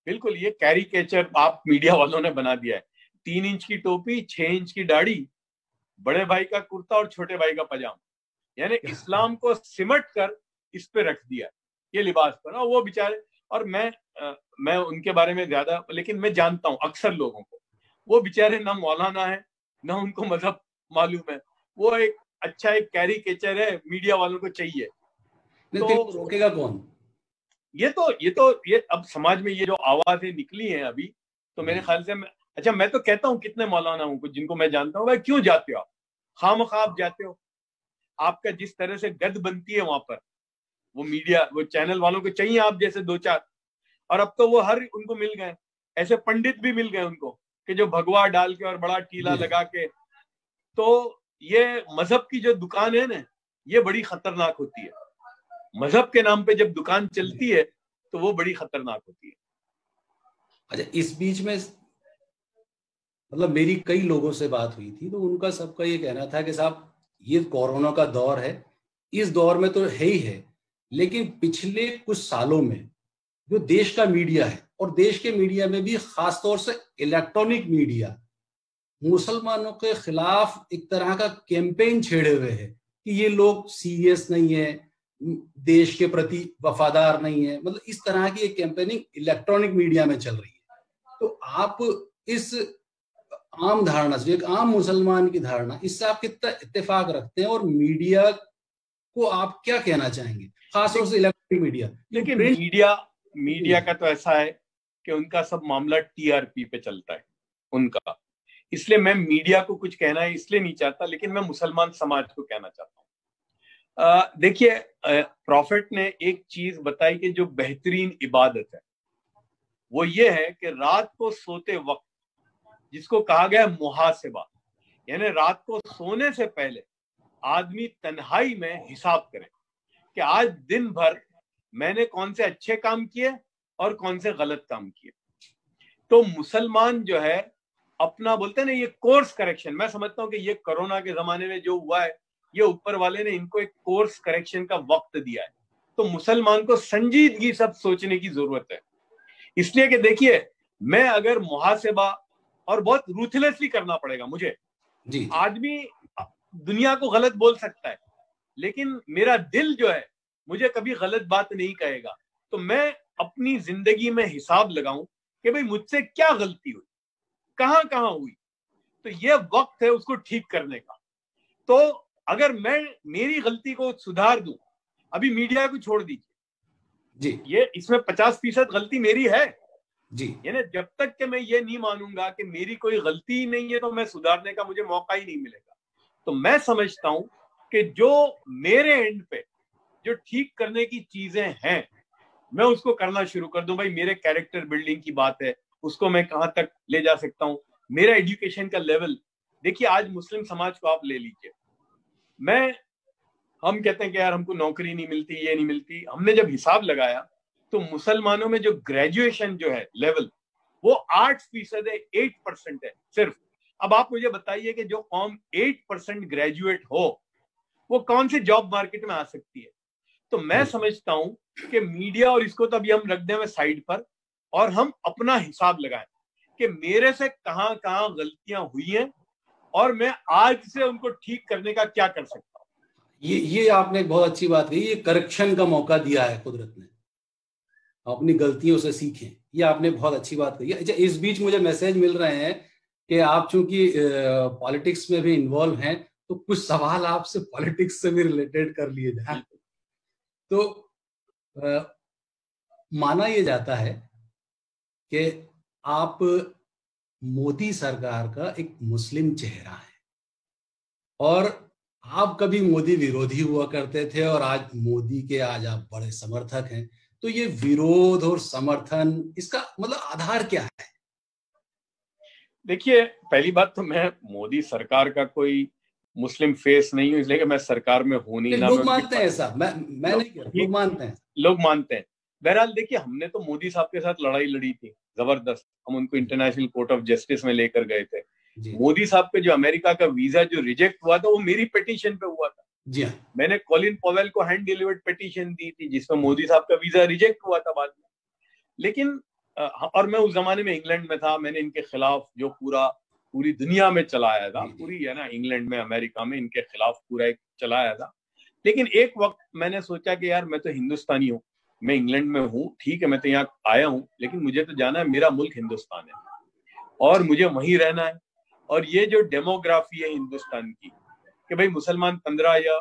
बिल्कुल, ये कैरिकेचर आप मीडिया वालों ने बना दिया है। 3 इंच की टोपी, 6 इंच की दाढ़ी, बड़े भाई का कुर्ता और छोटे भाई का पजामा, यानी इस्लाम को सिमट कर इस पे रख दिया ये लिबास पर। और वो बेचारे, और मैं उनके बारे में ज्यादा, लेकिन मैं जानता हूं अक्सर लोगों को, वो बेचारे ना मौलाना है ना उनको मजहब मालूम है, वो एक अच्छा एक कैरिकेचर है, मीडिया वालों को चाहिए। तो रोकेगा कौन? ये अब समाज में ये जो आवाजें निकली हैं अभी, तो मेरे ख्याल से अच्छा मैं तो कहता हूँ कितने मौलाना हूँ जिनको मैं जानता हूँ, भाई क्यों जाते हो आप, खामखा आप जाते हो, आपका जिस तरह से गद बनती है वहां पर, वो मीडिया वो चैनल वालों को चाहिए आप जैसे 2-4, और अब तो वो हर उनको मिल गए, ऐसे पंडित भी मिल गए उनको कि जो भगवा डाल के और बड़ा टीला लगा के। तो ये मजहब की जो दुकान है ना, ये बड़ी खतरनाक होती है। मजहब के नाम पे जब दुकान चलती है तो वो बड़ी खतरनाक होती है। अच्छा, इस बीच में मतलब मेरी कई लोगों से बात हुई थी, तो उनका सबका ये कहना था कि साहब ये कोरोना का दौर है, इस दौर में तो है ही है, लेकिन पिछले कुछ सालों में जो देश का मीडिया है, और देश के मीडिया में भी खासतौर से इलेक्ट्रॉनिक मीडिया, मुसलमानों के खिलाफ एक तरह का कैंपेन छेड़े हुए है कि ये लोग सीरियस नहीं है, देश के प्रति वफादार नहीं है, मतलब इस तरह की एक कैंपेनिंग इलेक्ट्रॉनिक मीडिया में चल रही है। तो आप इस आम धारणा से, एक आम मुसलमान की धारणा, इससे आप कितना इत्तेफाक रखते हैं, और मीडिया को आप क्या कहना चाहेंगे, खासतौर से इलेक्ट्रॉनिक मीडिया? देखिए मीडिया का तो ऐसा है कि उनका सब मामला टीआरपी पे चलता है उनका, इसलिए मैं मीडिया को कुछ कहना है इसलिए नहीं चाहता, लेकिन मैं मुसलमान समाज को कहना चाहता हूँ। देखिए प्रॉफिट ने एक चीज बताई कि जो बेहतरीन इबादत है वो ये है कि रात को सोते वक्त, जिसको कहा गया है मुहासिबा, यानी रात को सोने से पहले आदमी तन्हाई में हिसाब करे कि आज दिन भर मैंने कौन से अच्छे काम किए और कौन से गलत काम किए। तो मुसलमान जो है अपना, बोलते हैं ना, ये कोर्स करेक्शन, मैं समझता हूं कि ये कोरोना के जमाने में जो हुआ है, ये ऊपर वाले ने इनको एक कोर्स करेक्शन का वक्त दिया है। तो मुसलमान को संजीदगी सब सोचने की जरूरत है, इसलिए कि देखिए मैं अगर मुहासिबा, और बहुत रूथलेसली करना पड़ेगा मुझे जी। आदमी दुनिया को गलत बोल सकता है, लेकिन मेरा दिल जो है मुझे कभी गलत बात नहीं कहेगा। तो मैं अपनी जिंदगी में हिसाब लगाऊं कि भाई मुझसे क्या गलती हुई, कहां कहां हुई, तो ये वक्त है उसको ठीक करने का। तो अगर मैं मेरी गलती को सुधार दूं, अभी मीडिया को छोड़ दीजिए जी, ये इसमें 50% गलती मेरी है जी, यानी जब तक कि मैं ये नहीं मानूंगा कि मेरी कोई गलती ही नहीं है तो मैं सुधारने का मुझे मौका ही नहीं मिलेगा। तो मैं समझता हूं कि जो मेरे एंड पे जो ठीक करने की चीजें हैं मैं उसको करना शुरू कर दूं। भाई मेरे कैरेक्टर बिल्डिंग की बात है, उसको मैं कहां तक ले जा सकता हूं, मेरा एजुकेशन का लेवल। देखिए आज मुस्लिम समाज को आप ले लीजिए, हम कहते हैं कि यार हमको नौकरी नहीं मिलती, ये नहीं मिलती। हमने जब हिसाब लगाया तो मुसलमानों में जो ग्रेजुएशन जो है लेवल वो 8% है, 8% है सिर्फ। अब आप मुझे बताइए कि जो कौम 8% ग्रेजुएट हो वो कौन से जॉब मार्केट में आ सकती है। तो मैं समझता हूं कि मीडिया, और इसको तो अभी हम रख दें साइड पर, और हम अपना हिसाब लगाएं कि मेरे से कहां कहां गलतियां हुई हैं और मैं आज से उनको ठीक करने का क्या कर सकता हूं। ये आपने बहुत अच्छी बात कही, ये करेक्शन का मौका दिया है कुदरत ने, अपनी गलतियों से सीखें, ये आपने बहुत अच्छी बात कही। अच्छा, इस बीच मुझे मैसेज मिल रहे हैं कि आप चूंकि पॉलिटिक्स में भी इन्वॉल्व हैं, तो कुछ सवाल आपसे पॉलिटिक्स से भी रिलेटेड कर लिए जाए। तो माना यह जाता है कि आप मोदी सरकार का एक मुस्लिम चेहरा है, और आप कभी मोदी विरोधी हुआ करते थे और आज मोदी के आज आप बड़े समर्थक हैं। तो ये विरोध और समर्थन, इसका मतलब आधार क्या है? देखिए, पहली बात तो मैं मोदी सरकार का कोई मुस्लिम फेस नहीं हूं, इसलिए कि मैं सरकार में हूं नहीं। लोग मानते हैं ऐसा, मैं नहीं कह रहा, लोग मानते हैं, लोग मानते हैं। बहरहाल देखिए, हमने तो मोदी साहब के साथ लड़ाई लड़ी थी जबरदस्त। हम उनको इंटरनेशनल कोर्ट ऑफ जस्टिस में लेकर गए थे। मोदी साहब पे जो अमेरिका का वीजा जो रिजेक्ट हुआ था, वो मेरी पिटीशन पे हुआ था। जी हाँ। मैंने कॉलिन पॉवेल को हैंड डिलीवर्ड पिटीशन दी थी, जिसमें मोदी साहब का वीजा रिजेक्ट हुआ था बाद में। लेकिन और मैं उस जमाने में इंग्लैंड में था। मैंने इनके खिलाफ जो पूरी दुनिया में चलाया था, पूरी है ना, इंग्लैंड में, अमेरिका में इनके खिलाफ पूरा एक चलाया था। लेकिन एक वक्त मैंने सोचा कि यार, मैं तो हिंदुस्तानी हूँ, मैं इंग्लैंड में हूँ, ठीक है, मैं तो यहाँ आया हूँ, लेकिन मुझे तो जाना है, मेरा मुल्क हिंदुस्तान है और मुझे वहीं रहना है। और ये जो डेमोग्राफी है हिंदुस्तान की, कि भाई मुसलमान 15 या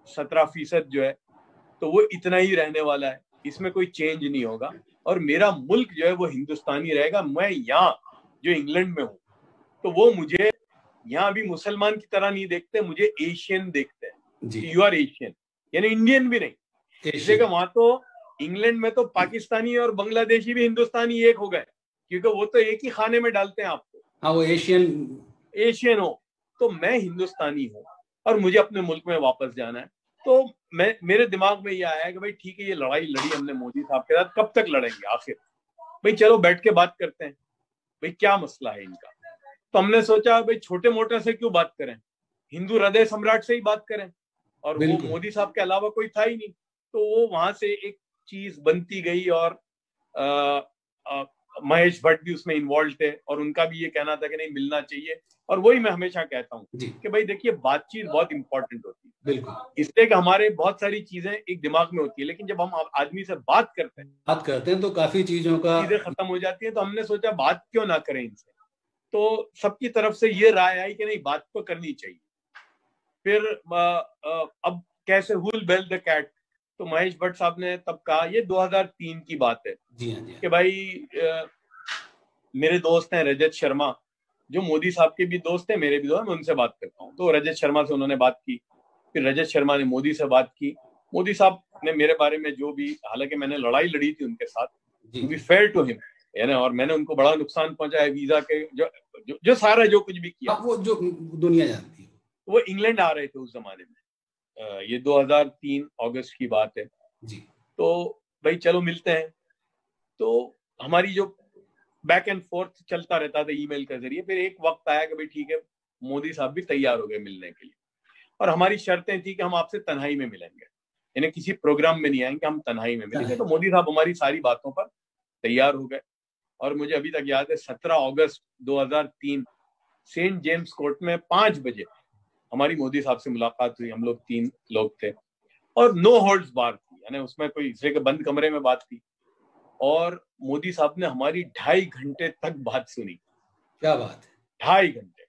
17% जो है, तो वो इतना ही रहने वाला है, इसमें कोई चेंज नहीं होगा, और मेरा मुल्क जो है वो हिंदुस्तानी रहेगा। मैं यहाँ जो इंग्लैंड में हूँ, तो वो मुझे यहाँ भी मुसलमान की तरह नहीं देखते, मुझे एशियन देखते हैं। यू आर एशियन, यानी इंडियन भी नहीं। इसलिए कि वहां तो इंग्लैंड में तो पाकिस्तानी और बांग्लादेशी भी हिंदुस्तानी एक हो गए, क्योंकि वो तो एक ही खाने में डालते हैं आपको। हाँ, वो एशियन हो। तो मैं हिंदुस्तानी हूँ और मुझे अपने मुल्क में वापस जाना है। तो मेरे दिमाग में ये आया कि भाई ठीक है, ये लड़ाई लड़ी हमने मोदी साहब के साथ, कब तक लड़ेंगे आखिर? भाई चलो बैठ के बात करते हैं, भाई क्या मसला है इनका। तो हमने सोचा भाई छोटे मोटे से क्यों बात करें, हिंदू हृदय सम्राट से ही बात करें, और वो मोदी साहब के अलावा कोई था ही नहीं। तो वो वहां से एक चीज बनती गई, और महेश भट्ट भी उसमें इन्वॉल्व थे, और उनका भी ये कहना था कि नहीं, मिलना चाहिए। और वही मैं हमेशा कहता हूँ कि भाई देखिए, बातचीत बहुत इंपॉर्टेंट होती है। बिल्कुल। इसलिए कि हमारे बहुत सारी चीजें एक दिमाग में होती है, लेकिन जब हम आदमी से बात करते हैं तो काफी चीजों का चीजें खत्म हो जाती है। तो हमने सोचा बात क्यों ना करें इनसे। तो सबकी तरफ से ये राय आई कि नहीं, बात तो करनी चाहिए। फिर अब कैसे हुल बेल द कैट, तो महेश भट्ट साहब ने तब कहा, ये 2003 की बात है, जी हाँ, कि भाई मेरे दोस्त हैं रजत शर्मा, जो मोदी साहब के भी दोस्त हैं, मेरे भी दोस्त हैं, मैं उनसे बात करता हूँ। तो रजत शर्मा से उन्होंने बात की, फिर रजत शर्मा ने मोदी से बात की। मोदी साहब ने मेरे बारे में जो भी, हालांकि मैंने लड़ाई लड़ी थी उनके साथ, to be fair to him, है ना, और मैंने उनको बड़ा नुकसान पहुंचाया वीजा के, जो सारा जो कुछ भी किया, वो जो दुनिया जानती है। वो इंग्लैंड आ रहे थे उस जमाने में, ये 2003 अगस्त की बात है जी। तो भाई चलो मिलते हैं। तो हमारी जो बैक एंड फोर्थ चलता रहता था ईमेल के जरिए। फिर एक वक्त आया कि भाई ठीक है, मोदी साहब भी तैयार हो गए मिलने के लिए, और हमारी शर्तें थी कि हम आपसे तन्हाई में मिलेंगे, यानी किसी प्रोग्राम में नहीं आएंगे, हम तन्हाई में मिलेंगे। तो मोदी साहब हमारी सारी बातों पर तैयार हो गए, और मुझे अभी तक याद है 17 अगस्त 2003 सेंट जेम्स कोर्ट में 5 बजे हमारी मोदी साहब से मुलाकात हुई। हम लोग 3 लोग थे, और नो होल्ड्स बार थी, यानी उसमें कोई इसलिए के बंद कमरे में बात थी, और मोदी साहब ने हमारी 2.5 घंटे तक बात सुनी। क्या बात है, 2.5 घंटे।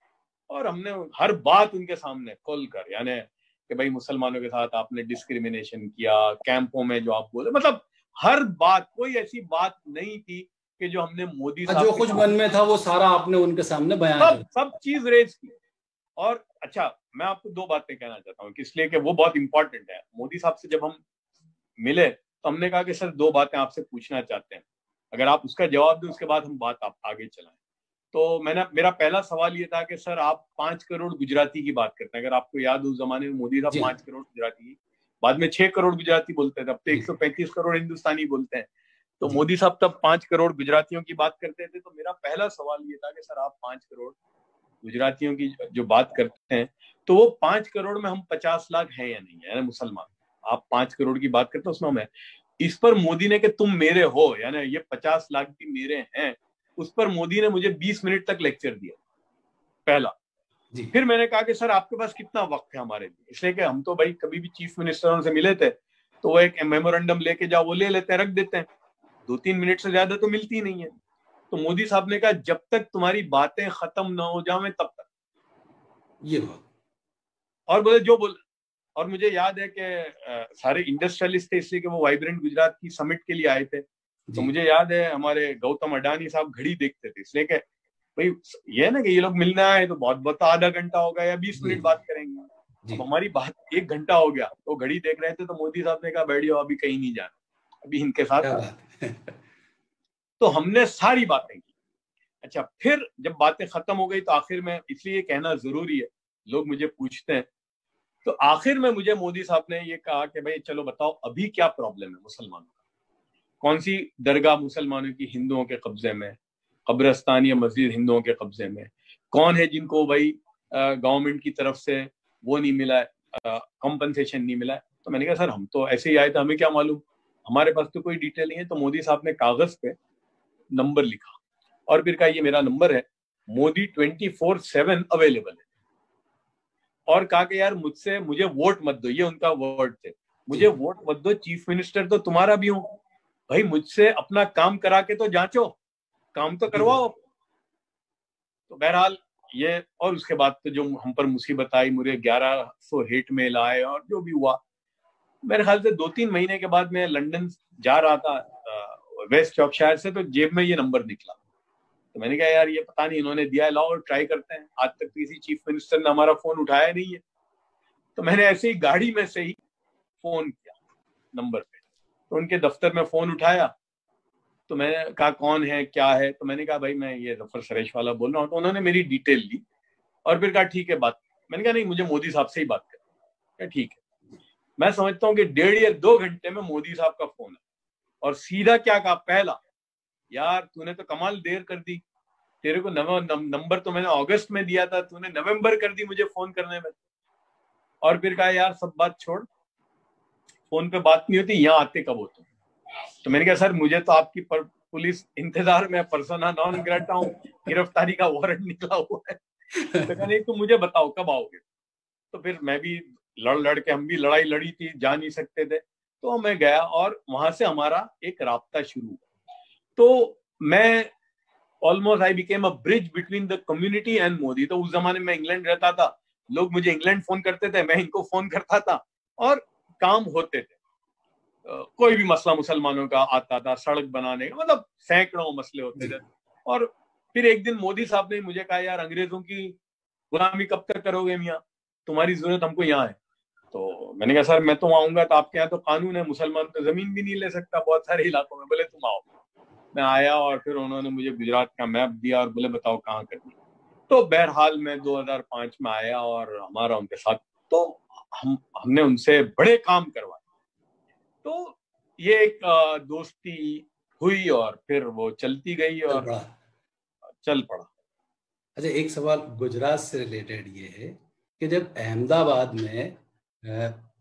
और हमने हर बात उनके सामने खोल कर, यानी कि भाई मुसलमानों के साथ आपने डिस्क्रिमिनेशन किया, कैंपों में जो आप बोले, मतलब हर बात, कोई ऐसी बात नहीं थी कि जो हमने मोदी साहब जो कुछ मन में था वो सारा आपने उनके सामने बयान कर, सब चीज रेज की। और अच्छा, मैं आपको 2 बातें कहना चाहता हूँ, इसलिए कि वो बहुत इंपॉर्टेंट है। मोदी साहब से जब हम मिले तो हमने कहा कि सर 2 बातें आपसे पूछना चाहते हैं, अगर आप उसका जवाब दें उसके बाद हम बात आप आगे चलाएं। तो मेरा पहला सवाल ये था कि सर आप 5 करोड़ गुजराती की बात करते हैं। अगर आपको याद हो, उस जमाने में मोदी साहब 5 करोड़ गुजराती, बाद में 6 करोड़ गुजराती बोलते थे, अब तो 135 करोड़ हिंदुस्तानी बोलते हैं। तो मोदी साहब तब 5 करोड़ गुजरातियों की बात करते थे। तो मेरा पहला सवाल ये था कि सर आप 5 करोड़ गुजरातियों की जो बात करते हैं, तो वो 5 करोड़ में हम 50 लाख हैं या नहीं है, मुसलमान। आप 5 करोड़ की बात करते हैं, उसमें हम है। इस पर मोदी ने कि तुम मेरे हो, यानी ये 50 लाख भी मेरे हैं, उस पर मोदी ने मुझे 20 मिनट तक लेक्चर दिया, पहला। फिर मैंने कहा कि सर आपके पास कितना वक्त है हमारे लिए, इसलिए कि हम तो भाई कभी भी चीफ मिनिस्टरों से मिले थे, तो वो एक मेमोरेंडम लेके जाओ, वो ले लेते हैं, रख देते हैं, 2-3 मिनट से ज्यादा तो मिलती नहीं है। तो मोदी साहब ने कहा जब तक तुम्हारी बातें खत्म ना हो जाए तब तक। ये बात और बोले जो बोल। और मुझे याद है कि सारे इंडस्ट्रियलिस्ट थे, इसलिए कि वो वाइब्रेंट गुजरात की समिट के लिए आए थे। तो मुझे याद है हमारे गौतम अडानी साहब घड़ी देखते थे, इसलिए कि भाई ये है ना कि ये लोग मिलने आए तो बहुत बहुत आधा घंटा होगा या 20 मिनट बात करेंगे। अब हमारी बात 1 घंटा हो गया, तो घड़ी देख रहे थे, तो मोदी साहब ने कहा बैठियो, अभी कहीं नहीं जाना, अभी इनके साथ। तो हमने सारी बातें की। अच्छा, फिर जब बातें खत्म हो गई तो आखिर में, इसलिए कहना जरूरी है, लोग मुझे पूछते हैं, तो आखिर में मुझे मोदी साहब ने ये कहा कि भाई चलो बताओ अभी क्या प्रॉब्लम है मुसलमानों का, कौन सी दरगाह मुसलमानों की हिंदुओं के कब्जे में, कब्रिस्तान या मस्जिद हिंदुओं के कब्जे में, कौन है जिनको भाई गवर्नमेंट की तरफ से वो नहीं मिला है, कंपनसेशन नहीं मिला है। तो मैंने कहा सर हम तो ऐसे ही आए थे, हमें क्या मालूम, हमारे पास तो कोई डिटेल नहीं है। तो मोदी साहब ने कागज पे नंबर लिखा और फिर कहा ये मेरा नंबर है, मोदी 24/7 अवेलेबल है। और कहा कि यार मुझे वोट मत दो, ये उनका वर्ड थे, मुझे वोट मत दो, चीफ मिनिस्टर तो तुम्हारा भी हूं भाई, मुझसे अपना काम करा के तो जांचो, काम तो करवाओ। तो बहरहाल ये, और उसके बाद तो जो हम पर मुसीबत आई, मुझे 1100 हेट मेल आए और जो भी हुआ, मेरे ख्याल से 2-3 महीने के बाद मैं लंदन जा रहा था वेस्ट यॉर्कशायर से, तो जेब में ये नंबर निकला। तो मैंने कहा यार ये पता नहीं इन्होंने दिया है, लाओ ट्राई करते हैं। आज तक किसी चीफ मिनिस्टर ने हमारा फोन उठाया नहीं है। तो मैंने ऐसे ही गाड़ी में से ही फोन किया नंबर पे, तो उनके दफ्तर में फोन उठाया, तो मैंने कहा कौन है क्या है, तो मैंने कहा भाई मैं ये जफर सरेश वाला बोल रहा हूँ। तो उन्होंने मेरी डिटेल ली और फिर कहा ठीक है बात। मैंने कहा नहीं, मुझे मोदी साहब से ही बात करनी है। ठीक है। मैं समझता हूँ कि 1.5 या 2 घंटे में मोदी साहब का फोन है, और सीधा क्या कहा, पहला, यार तूने तो कमाल देर कर दी, तेरे को नंबर तो मैंने अगस्त में दिया था, तूने नवंबर कर दी मुझे फोन करने में। और फिर कहा यार सब बात छोड़, फोन पे बात नहीं होती, यहाँ आते कब होते। तो मैंने कहा सर मुझे तो आपकी पुलिस इंतजार में, पर्सोना नॉन ग्रेटा हूँ, गिरफ्तारी का वारंट निकला हुआ है। तो कहा नहीं तो मुझे बताओ कब आओगे। तो फिर मैं भी लड़ के, हम भी लड़ाई लड़ी थी, जा नहीं सकते थे, तो मैं गया और वहां से हमारा एक राब्ता शुरू हुआ। तो मैं almost I became a bridge between the community and Modi. तो उस जमाने में इंग्लैंड रहता था, लोग मुझे इंग्लैंड फोन करते थे, मैं इनको फोन करता था और काम होते थे। कोई भी मसला मुसलमानों का आता था, सड़क बनाने का, मतलब सैकड़ों मसले होते थे। और फिर एक दिन मोदी साहब ने मुझे कहा यार अंग्रेजों की गुलामी कब तक करोगे मियाँ, तुम्हारी जरूरत हमको यहाँ है। तो मैंने कहा सर मैं तो आऊंगा, तो आपके यहाँ तो कानून है, मुसलमान तो जमीन भी नहीं ले सकता बहुत सारे इलाकों में। बोले तुम आओ। मैं आया और फिर उन्होंने मुझे गुजरात का मैप दिया और बोले बताओ कहाँ करनी। तो बहरहाल मैं 2005 में आया और हमारा उनके साथ, तो हमने उनसे बड़े काम करवाए। तो ये एक दोस्ती हुई और फिर वो चलती गई और चल पड़ा। अच्छा, एक सवाल गुजरात से रिलेटेड ये है कि जब अहमदाबाद में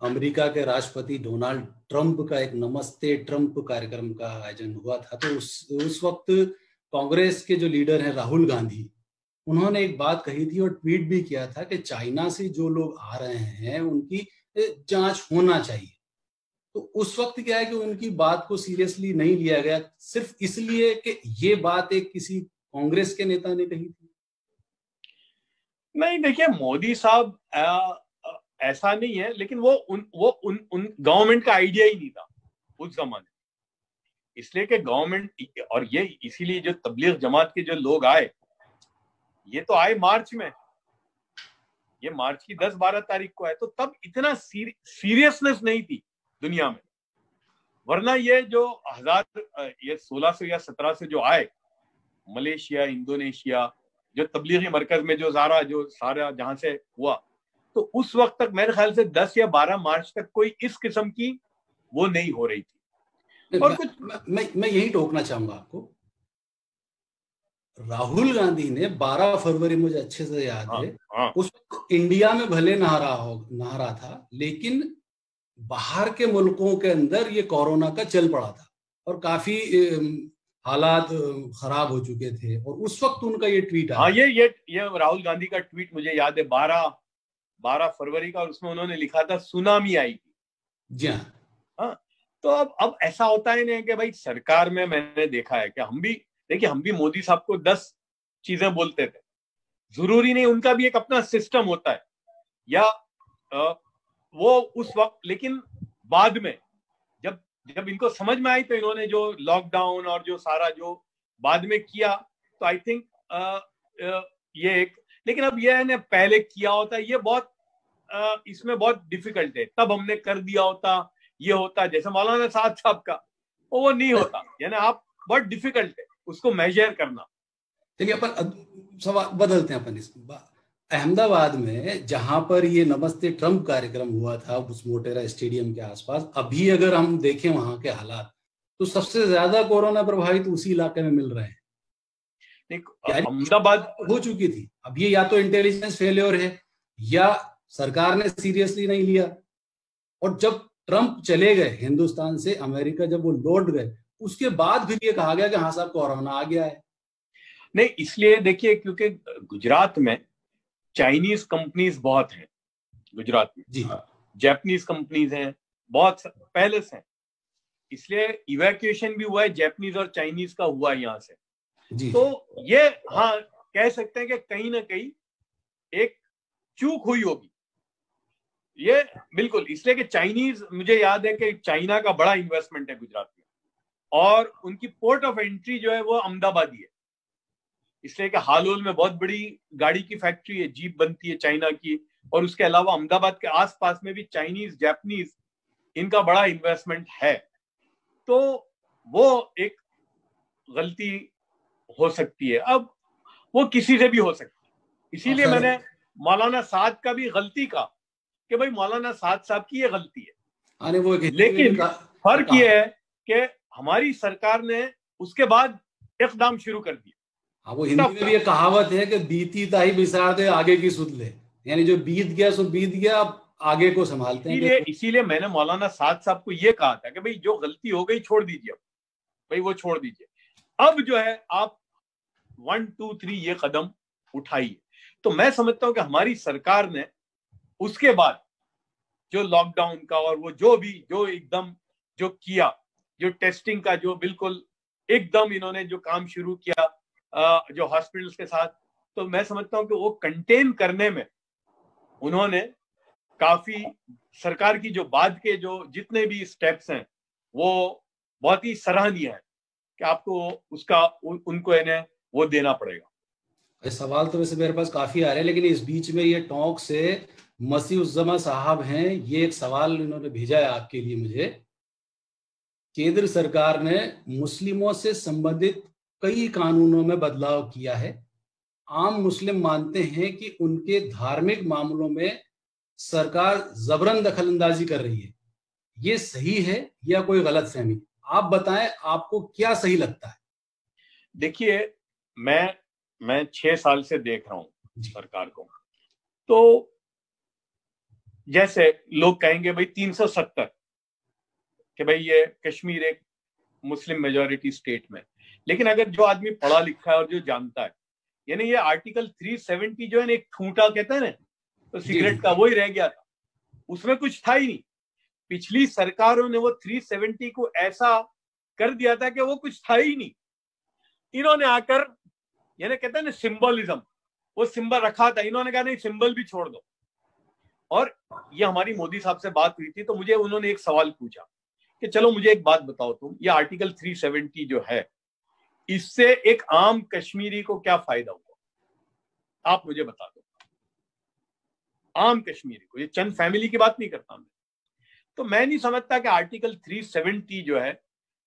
अमेरिका के राष्ट्रपति डोनाल्ड ट्रंप का एक नमस्ते ट्रंप कार्यक्रम का आयोजन हुआ था, तो उस वक्त कांग्रेस के जो लीडर हैं राहुल गांधी, उन्होंने एक बात कही थी और ट्वीट भी किया था कि चाइना से जो लोग आ रहे हैं उनकी जांच होना चाहिए। तो उस वक्त क्या है कि उनकी बात को सीरियसली नहीं लिया गया, सिर्फ इसलिए कि ये बात एक किसी कांग्रेस के नेता ने कही थी। नहीं देखिए, मोदी साहब ऐसा नहीं है, लेकिन वो उन गवर्नमेंट का आइडिया ही नहीं था उस जमाने, इसलिए कि गवर्नमेंट, और ये इसीलिए जो तबलीग जमात के जो लोग आए, ये तो आए मार्च में, ये मार्च की 10-12 तारीख को आए, तो तब इतना सीरियसनेस नहीं थी दुनिया में। वरना ये जो 1600 या 1700 जो आए, मलेशिया, इंडोनेशिया, जो तबलीगी मरकज में जो सारा जहां से हुआ, तो उस वक्त तक मेरे ख्याल से 10 या 12 मार्च तक कोई इस किस्म की वो नहीं हो रही थी। और कुछ मैं यही टोकना चाहूंगा आपको, राहुल गांधी ने 12 फरवरी, मुझे अच्छे से याद है, उस वक्त इंडिया में भले नहा रहा था, लेकिन बाहर के मुल्कों के अंदर ये कोरोना का चल पड़ा था और काफी हालात खराब हो चुके थे, और उस वक्त उनका ये ट्वीट आया। हाँ, ये राहुल गांधी का ट्वीट मुझे याद है, 12 फरवरी का, और उसमें उन्होंने लिखा था सुनामी आएगी। जी हाँ। तो अब ऐसा होता है नहीं कि भाई सरकार में, मैंने देखा है कि हम भी मोदी साहब को 10 चीजें बोलते थे, जरूरी नहीं, उनका भी एक अपना सिस्टम होता है, या वो उस वक्त, लेकिन बाद में जब जब इनको समझ में आई तो इन्होंने जो लॉकडाउन और जो सारा जो बाद में किया, तो आई थिंक ये एक, लेकिन अब ये है पहले किया होता, ये बहुत इसमें बहुत डिफिकल्ट है। तब हमने कर दिया होता, ये होता जैसे मौलाना साद साहब का, वो नहीं होता। यानी आप बहुत डिफिकल्ट है उसको मेजर करना। देखिए अपन सवाल बदलते हैं, अपन इस अहमदाबाद में जहां पर ये नमस्ते ट्रंप कार्यक्रम हुआ था उस मोटेरा स्टेडियम के आसपास, अभी अगर हम देखें वहां के हालात, तो सबसे ज्यादा कोरोना प्रभावित उसी इलाके में मिल रहे हैं। अहमदाबाद हो चुकी थी, अब ये या तो इंटेलिजेंस फेलियर है या सरकार ने सीरियसली नहीं लिया। और जब ट्रंप चले गए हिंदुस्तान से अमेरिका, जब वो लौट गए, उसके बाद फिर ये कहा गया कि हाँ साहब कोरोना आ गया है। नहीं, इसलिए देखिए क्योंकि गुजरात में चाइनीज कंपनीज बहुत हैं, गुजरात में जी, जापानीज कंपनीज हैं बहुत पहले से, इसलिए इवैक्यूएशन भी हुआ है जापानीज और चाइनीज का हुआ यहाँ से जी। तो ये हाँ कह सकते हैं कि कहीं ना कहीं एक चूक हुई होगी ये, बिल्कुल। इसलिए कि चाइनीज, मुझे याद है कि चाइना का बड़ा इन्वेस्टमेंट है गुजरात में और उनकी पोर्ट ऑफ एंट्री जो है वो अहमदाबाद ही है, इसलिए कि हालोल में बहुत बड़ी गाड़ी की फैक्ट्री है, जीप बनती है चाइना की, और उसके अलावा अहमदाबाद के आसपास में भी चाइनीज जापानीज इनका बड़ा इन्वेस्टमेंट है। तो वो एक गलती हो सकती है, अब वो किसी से भी हो सकती है। इसीलिए मैंने मौलाना साद का भी गलती कहा कि भाई मौलाना साद साहब की ये गलती है, वो लेकिन फर्क ये है कि हमारी सरकार ने उसके बाद इकदाम शुरू कर दिया। हाँ, वो हिंदी में भी ये कहावत है कि बीती ताही बिसार दे आगे की सुध ले, यानी जो बीत गया सो बीत गया, अब आगे को संभालते हैं। इसीलिए मैंने मौलाना साद साहब को ये कहा था कि भाई जो गलती हो गई छोड़ दीजिए, भाई वो छोड़ दीजिए, अब जो है आप 1 2 3 ये कदम उठाइए। तो मैं समझता हूं कि हमारी सरकार ने उसके बाद जो लॉकडाउन का और वो जो भी जो एकदम जो किया, जो टेस्टिंग का जो बिल्कुल एकदम इन्होंने जो काम शुरू किया जो हॉस्पिटल्स के साथ, तो मैं समझता हूं कि वो कंटेन करने में उन्होंने काफी, सरकार की जो बाद के जो जितने भी स्टेप्स हैं वो बहुत ही सराहनीय है कि आपको उसका उनको इन्हें वो देना पड़ेगा। सवाल तो वैसे मेरे पास काफी आ रहे हैं, लेकिन इस बीच में ये टॉक से मसीउज़्ज़मा साहब हैं, ये एक सवाल इन्होंने भेजा है आपके लिए मुझे। केंद्र सरकार ने मुस्लिमों से संबंधित कई कानूनों में बदलाव किया है। आम मुस्लिम मानते हैं कि उनके धार्मिक मामलों में सरकार जबरन दखलंदाजी कर रही है, ये सही है या कोई गलतफहमी? आप बताएं, आपको क्या सही लगता है? देखिए, मैं 6 साल से देख रहा हूं सरकार को, तो जैसे लोग कहेंगे भाई 370 कि भाई ये कश्मीर एक मुस्लिम मेजॉरिटी स्टेट में, लेकिन अगर जो आदमी पढ़ा लिखा है और जो जानता है, यानी ये आर्टिकल 370 जो है ना, एक ठूंठा कहते हैं ना, तो सिगरेट का वही रह गया था, उसमें कुछ था ही नहीं। पिछली सरकारों ने वो 370 को ऐसा कर दिया था कि वो कुछ था ही नहीं। इन्होंने आकर, यानी कहते हैं ना सिंबलिज्म, वो सिंबल रखा था, इन्होंने कहा नहीं सिंबल भी छोड़ दो। और ये हमारी मोदी साहब से बात हुई थी, तो मुझे उन्होंने एक सवाल पूछा कि चलो मुझे एक बात बताओ तुम, ये आर्टिकल 370 जो है, इससे एक आम कश्मीरी को क्या फायदा हुआ, आप मुझे बता दो। आम कश्मीरी को, ये चंद फैमिली की बात नहीं करता मैं, तो मैं नहीं समझता कि आर्टिकल 370 जो है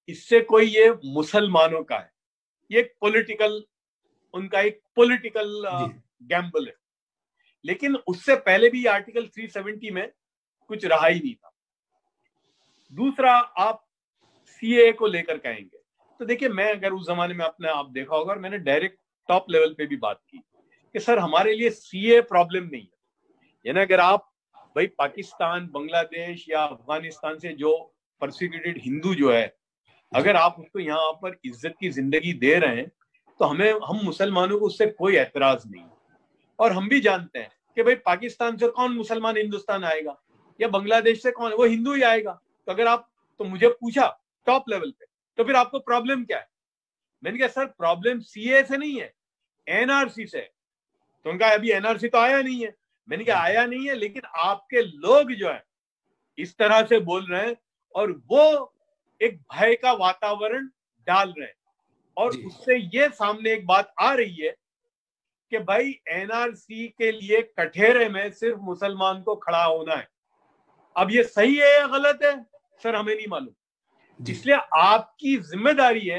इससे कोई ये मुसलमानों का है, ये एक पॉलिटिकल, उनका एक पॉलिटिकल गैम्बल है। लेकिन उससे पहले भी आर्टिकल 370 में कुछ रहा ही नहीं था। दूसरा, आप सीए को लेकर कहेंगे, तो देखिए मैं अगर उस जमाने में अपने आप देखा होगा, और मैंने डायरेक्ट टॉप लेवल पे भी बात की कि सर हमारे लिए सीए प्रॉब्लम नहीं है। यानी अगर आप भाई पाकिस्तान, बांग्लादेश या अफगानिस्तान से जो परसिक्यूटेड हिंदू जो है, अगर आप उसको यहाँ पर इज्जत की जिंदगी दे रहे हैं, तो हम मुसलमानों को उससे कोई एतराज नहीं। और हम भी जानते हैं कि भाई पाकिस्तान से कौन मुसलमान हिंदुस्तान आएगा, या बांग्लादेश से कौन, वो हिंदू ही आएगा। तो अगर आप, तो मुझे पूछा टॉप लेवल पे, तो फिर आपको प्रॉब्लम क्या है? मैंने कहा सर प्रॉब्लम सीए से नहीं है, एनआरसी से। तो उनका अभी एनआरसी तो आया नहीं है। मैंने कहा आया नहीं है, लेकिन आपके लोग जो है इस तरह से बोल रहे हैं और वो एक भय का वातावरण डाल रहे हैं। और उससे ये सामने एक बात आ रही है कि भाई एनआरसी के लिए कठघरे में सिर्फ मुसलमान को खड़ा होना है। अब ये सही है या गलत है सर, हमें नहीं मालूम। इसलिए आपकी जिम्मेदारी है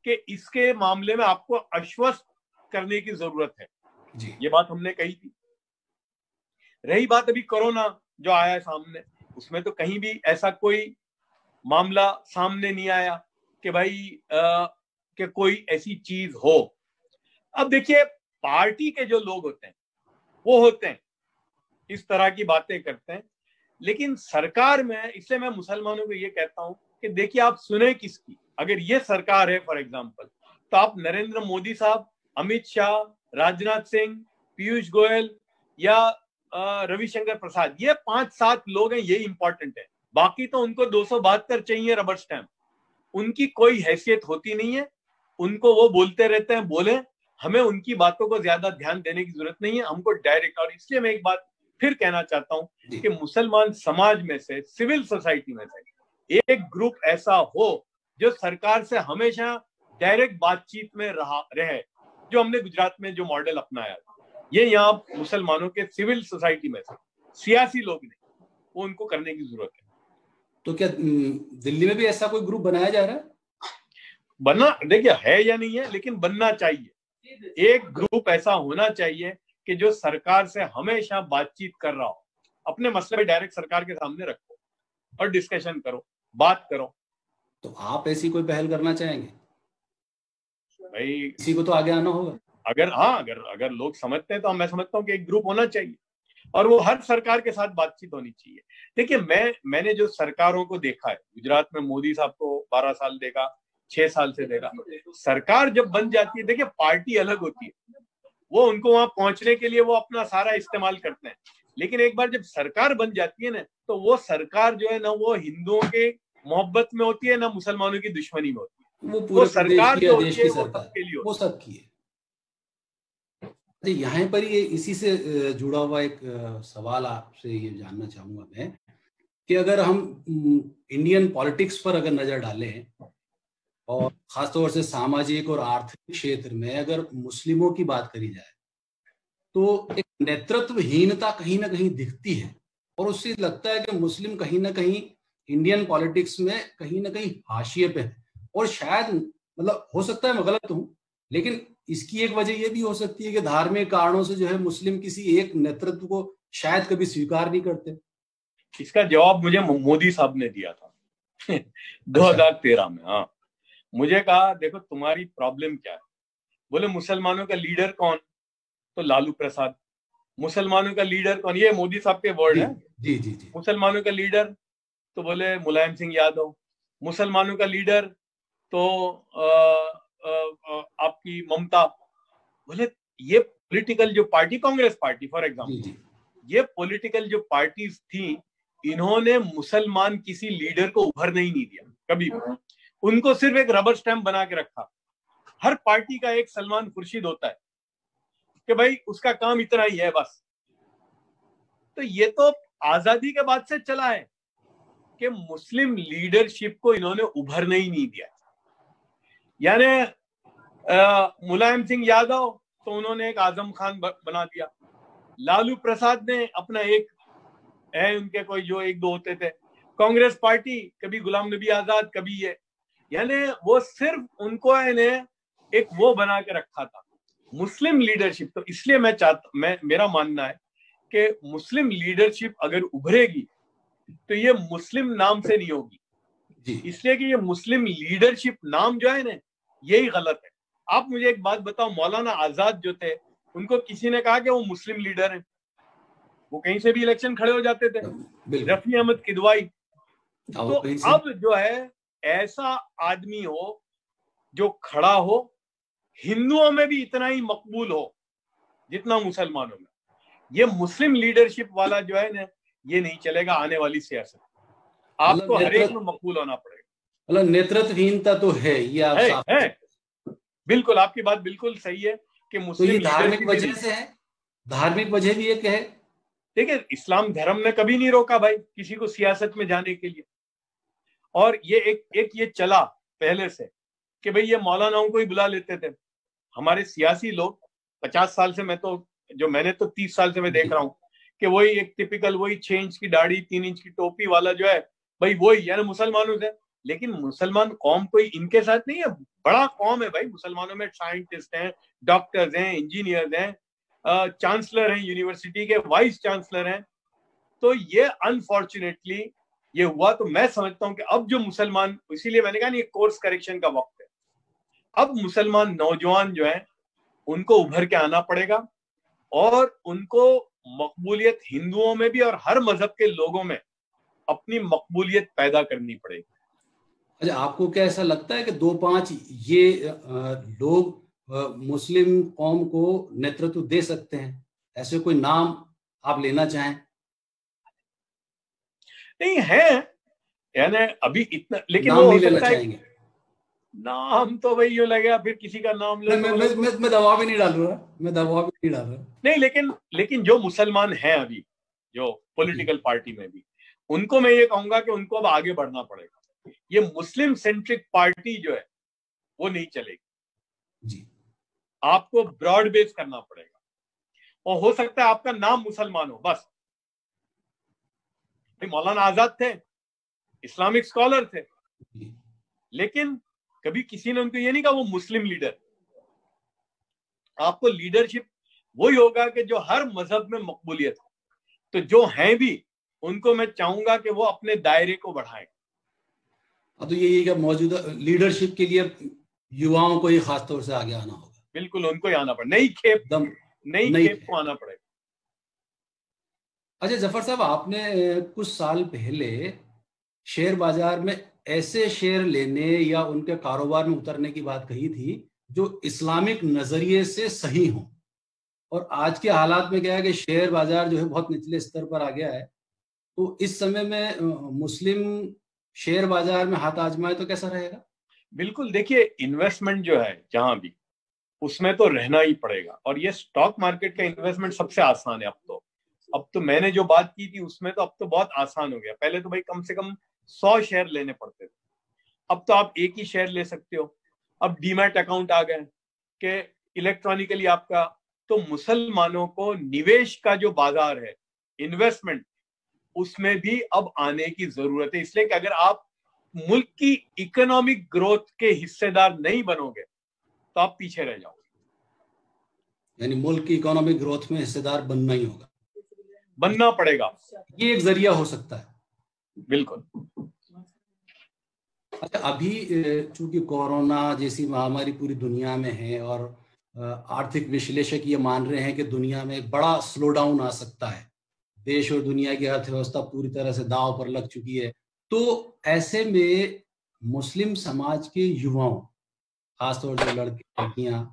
कि इसके मामले में आपको आश्वस्त करने की जरूरत है जी। ये बात हमने कही थी। रही बात अभी कोरोना जो आया है सामने, उसमें तो कहीं भी ऐसा कोई मामला सामने नहीं आया कि भाई कि कोई ऐसी चीज हो। अब देखिए, पार्टी के जो लोग होते हैं वो होते हैं इस तरह की बातें करते हैं, लेकिन सरकार में, इसलिए मैं मुसलमानों को ये कहता हूं कि देखिए आप सुने किसकी। अगर ये सरकार है फॉर एग्जांपल, तो आप नरेंद्र मोदी साहब, अमित शाह, राजनाथ सिंह, पीयूष गोयल या रविशंकर प्रसाद, ये 5-7 लोग हैं, ये इंपॉर्टेंट है। बाकी तो उनको 272 चाहिए रबर स्टैम्प, उनकी कोई हैसियत होती नहीं है। उनको वो बोलते रहते हैं, बोले, हमें उनकी बातों को ज्यादा ध्यान देने की जरूरत नहीं है, हमको डायरेक्ट। और इसलिए मैं एक बात फिर कहना चाहता हूं कि मुसलमान समाज में से, सिविल सोसाइटी में से एक ग्रुप ऐसा हो जो सरकार से हमेशा डायरेक्ट बातचीत में रहे, जो हमने गुजरात में जो मॉडल अपनाया, ये यहाँ मुसलमानों के सिविल सोसाइटी में से सियासी लोग नहीं, वो उनको करने की जरूरत है। तो क्या दिल्ली में भी ऐसा कोई ग्रुप बनाया जा रहा है? बनना, देखिए है या नहीं है, लेकिन बनना चाहिए। एक ग्रुप ऐसा होना चाहिए कि जो सरकार से हमेशा बातचीत कर रहा हो, अपने मसले में डायरेक्ट सरकार के सामने रखो और डिस्कशन करो, बात करो। तो आप ऐसी कोई पहल करना चाहेंगे? भाई किसी को तो आगे आना होगा। अगर लोग समझते हैं तो मैं समझता हूँ कि एक ग्रुप होना चाहिए और वो हर सरकार के साथ बातचीत होनी चाहिए। देखिए, मैंने जो सरकारों को देखा है, गुजरात में मोदी साहब को 12 साल देखा, 6 साल से देखा। सरकार जब बन जाती है, देखिए पार्टी अलग होती है, वो उनको वहां पहुंचने के लिए वो अपना सारा इस्तेमाल करते हैं, लेकिन एक बार जब सरकार बन जाती है ना, तो वो सरकार जो है ना, वो हिंदुओं के मोहब्बत में होती है, ना मुसलमानों की दुश्मनी में होती है। वो पूरे सरकार जो देश की सरकार, वो सबकी है। यहाँ पर ये इसी से जुड़ा हुआ एक सवाल आपसे ये जानना चाहूंगा मैं कि अगर हम इंडियन पॉलिटिक्स पर अगर नजर डालें और खासतौर से सामाजिक और आर्थिक क्षेत्र में अगर मुस्लिमों की बात करी जाए, तो एक नेतृत्वहीनता कहीं ना कहीं दिखती है और उससे लगता है कि मुस्लिम कहीं ना कहीं इंडियन पॉलिटिक्स में कहीं ना कहीं हाशिए पे है। और शायद, मतलब हो सकता है मैं गलत हूं, लेकिन इसकी एक वजह यह भी हो सकती है कि धार्मिक कारणों से जो है मुस्लिम किसी एक नेतृत्व को शायद कभी स्वीकार नहीं करते। इसका जवाब मुझे मोदी साहब ने दिया था 2013 में। हाँ, मुझे कहा देखो तुम्हारी प्रॉब्लम क्या है। बोले मुसलमानों का लीडर कौन? तो लालू प्रसाद। मुसलमानों का लीडर कौन? ये मोदी साहब के वर्ड है। जी जी जी। मुसलमानों का लीडर तो बोले मुलायम सिंह यादव। मुसलमानों का लीडर तो आपकी ममता। बोले ये पॉलिटिकल जो party, Congress party for example, ये पॉलिटिकल जो पार्टीज थी, इन्होंने मुसलमान किसी लीडर को उभरने ही नहीं दिया कभी भी। उनको सिर्फ एक रबर स्टैम्प बना के रखा। हर पार्टी का एक सलमान खुर्शीद होता है कि भाई उसका काम इतना ही है बस। तो ये तो आजादी के बाद से चला है कि मुस्लिम लीडरशिप को इन्होंने उभरने ही नहीं दिया। यानी मुलायम सिंह यादव तो उन्होंने एक आजम खान बना दिया। लालू प्रसाद ने अपना एक है, उनके कोई जो एक दो होते थे। कांग्रेस पार्टी कभी गुलाम नबी आजाद, कभी ये, यानी वो सिर्फ उनको एक वो बना के रखा था मुस्लिम लीडरशिप। तो इसलिए मेरा मानना है कि मुस्लिम लीडरशिप अगर उभरेगी तो ये मुस्लिम नाम से नहीं होगी, इसलिए कि ये मुस्लिम लीडरशिप नाम जो है ना, यही गलत है। आप मुझे एक बात बताओ, मौलाना आजाद जो थे, उनको किसी ने कहा कि वो मुस्लिम लीडर हैं? वो कहीं से भी इलेक्शन खड़े हो जाते थे। रफी अहमद किदवाई। तो अब जो है ऐसा आदमी हो जो खड़ा हो, हिंदुओं में भी इतना ही मकबूल हो जितना मुसलमानों में। ये मुस्लिम लीडरशिप वाला जो है ना, ये नहीं चलेगा आने वाली सियासत। आपको हर एक में मकबूल होना पड़ेगा। मतलब नेतृत्वहीनता तो है, ये आप है। बिल्कुल, आपकी बात बिल्कुल सही है कि मुस्लिम धार्मिक वजह से है। धार्मिक वजह भी एक है देखिए, इस्लाम धर्म ने कभी नहीं रोका भाई किसी को सियासत में जाने के लिए। और ये एक ये चला पहले से कि भाई ये मौलानाओं को ही बुला लेते थे। हमारे सियासी लोग 50 साल से, मैंने तो 30 साल से मैं देख रहा हूँ कि वही एक टिपिकल वही 6 इंच की दाढ़ी 3 इंच की टोपी वाला जो है भाई, वही यानी मुसलमानों से। लेकिन मुसलमान कौम कोई इनके साथ नहीं है, बड़ा कौम है भाई। मुसलमानों में साइंटिस्ट हैं, डॉक्टर्स हैं, इंजीनियर्स हैं, चांसलर हैं, यूनिवर्सिटी के वाइस चांसलर हैं। तो ये अनफॉर्चुनेटली ये हुआ। तो मैं समझता हूं कि अब जो मुसलमान, इसीलिए मैंने कहा नहीं, ये कोर्स करेक्शन का वक्त है। अब मुसलमान नौजवान जो हैं उनको उभर के आना पड़ेगा और उनको मकबूलियत हिंदुओं में भी और हर मजहब के लोगों में अपनी मकबूलियत पैदा करनी पड़ेगी। अच्छा, आपको क्या ऐसा लगता है कि 2-5 ये लोग मुस्लिम कौम को नेतृत्व दे सकते हैं? ऐसे कोई नाम आप लेना चाहें? नहीं है यानी अभी इतना, लेकिन नाम वो नहीं हो लेना सकता है चाहेंगे? नाम तो भाई यूं लगेगा फिर किसी का नाम लो मैं दबाव भी नहीं डाल रहा, मैं दबाव भी नहीं डाल रहा। नहीं, लेकिन जो मुसलमान हैं अभी जो पॉलिटिकल पार्टी में भी, उनको मैं ये कहूंगा कि उनको अब आगे बढ़ना पड़ेगा। ये मुस्लिम सेंट्रिक पार्टी जो है वो नहीं चलेगी जी। आपको ब्रॉड बेस करना पड़ेगा। और हो सकता है आपका नाम मुसलमान हो बस। भाई मौलाना आजाद थे, इस्लामिक स्कॉलर थे, लेकिन कभी किसी ने उनको ये नहीं कहा वो मुस्लिम लीडर। आपको लीडरशिप वही होगा कि जो हर मजहब में मकबूलियत हो। तो जो हैं भी उनको मैं चाहूंगा कि वो अपने दायरे को बढ़ाएं। तो यही कि मौजूदा लीडरशिप के लिए युवाओं को ही खासतौर से आगे आना होगा। बिल्कुल, उनको ही आना पड़ेगा, नई खेप को आना पड़ेगा। अच्छा जफर साहब, आपने कुछ साल पहले शेयर बाजार में ऐसे शेयर लेने या उनके कारोबार में उतरने की बात कही थी जो इस्लामिक नजरिए से सही हो। और आज के हालात में क्या है कि शेयर बाजार जो है बहुत निचले स्तर पर आ गया है। तो इस समय में मुस्लिम शेयर बाजार में हाथ आजमाए तो कैसा रहेगा? बिल्कुल, देखिए इन्वेस्टमेंट जो है जहां भी, उसमें तो रहना ही पड़ेगा। और ये स्टॉक मार्केट का इन्वेस्टमेंट सबसे आसान है अब तो मैंने जो बात की थी उसमें तो अब तो बहुत आसान हो गया। पहले तो भाई कम से कम 100 शेयर लेने पड़ते थे, अब तो आप एक ही शेयर ले सकते हो। अब डीमैट अकाउंट आ गए कि इलेक्ट्रॉनिकली आपका। तो मुसलमानों को निवेश का जो बाजार है, इन्वेस्टमेंट, उसमें भी अब आने की जरूरत है। इसलिए कि अगर आप मुल्क की इकोनॉमिक ग्रोथ के हिस्सेदार नहीं बनोगे तो आप पीछे रह जाओगे। यानी मुल्क की इकोनॉमिक ग्रोथ में हिस्सेदार बनना ही होगा, बनना पड़ेगा। ये एक जरिया हो सकता है। बिल्कुल। अच्छा, अभी चूंकि कोरोना जैसी महामारी पूरी दुनिया में है और आर्थिक विश्लेषक ये मान रहे हैं कि दुनिया में एक बड़ा स्लो डाउन आ सकता है, देश और दुनिया की अर्थव्यवस्था पूरी तरह से दांव पर लग चुकी है। तो ऐसे में मुस्लिम समाज के युवाओं, खासतौर से लड़के लड़कियां,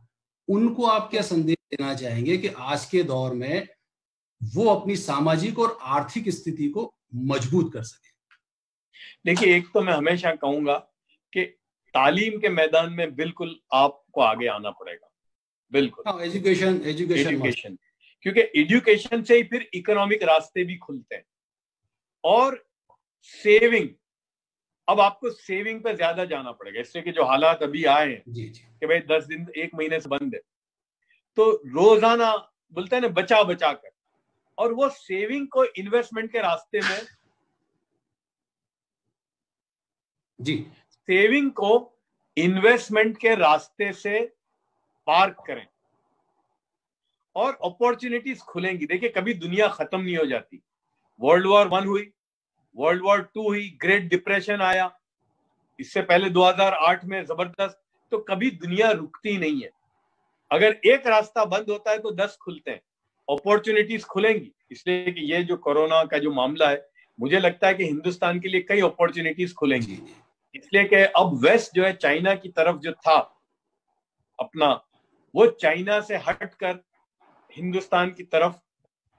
उनको आप क्या संदेश देना चाहेंगे कि आज के दौर में वो अपनी सामाजिक और आर्थिक स्थिति को मजबूत कर सके? देखिए, एक तो मैं हमेशा कहूंगा कि तालीम के मैदान में बिल्कुल आपको आगे आना पड़ेगा। बिल्कुल, एजुकेशन, क्योंकि एजुकेशन से ही फिर इकोनॉमिक रास्ते भी खुलते हैं। और सेविंग, अब आपको सेविंग पे ज्यादा जाना पड़ेगा, इसलिए कि जो हालात अभी आए हैं कि भाई 10 दिन 1 महीने से बंद है, तो रोजाना बोलते हैं ना बचा बचा कर, और वो सेविंग को इन्वेस्टमेंट के रास्ते में सेविंग को इन्वेस्टमेंट के रास्ते से पार्क करें और अपॉर्चुनिटीज खुलेंगी। देखिए, कभी दुनिया खत्म नहीं हो जाती। वर्ल्ड वॉर 1 हुई, वर्ल्ड वॉर 2 हुई, ग्रेट डिप्रेशन आया, इससे पहले 2008 में जबरदस्त। तो कभी दुनिया रुकती नहीं है। अगर एक रास्ता बंद होता है तो 10 खुलते हैं, अपॉर्चुनिटीज खुलेंगी। इसलिए कि ये जो कोरोना का जो मामला है, मुझे लगता है कि हिंदुस्तान के लिए कई अपॉर्चुनिटीज खुलेंगी। इसलिए कि अब वेस्ट जो है चाइना की तरफ जो था अपना, वो चाइना से हटकर हिंदुस्तान की तरफ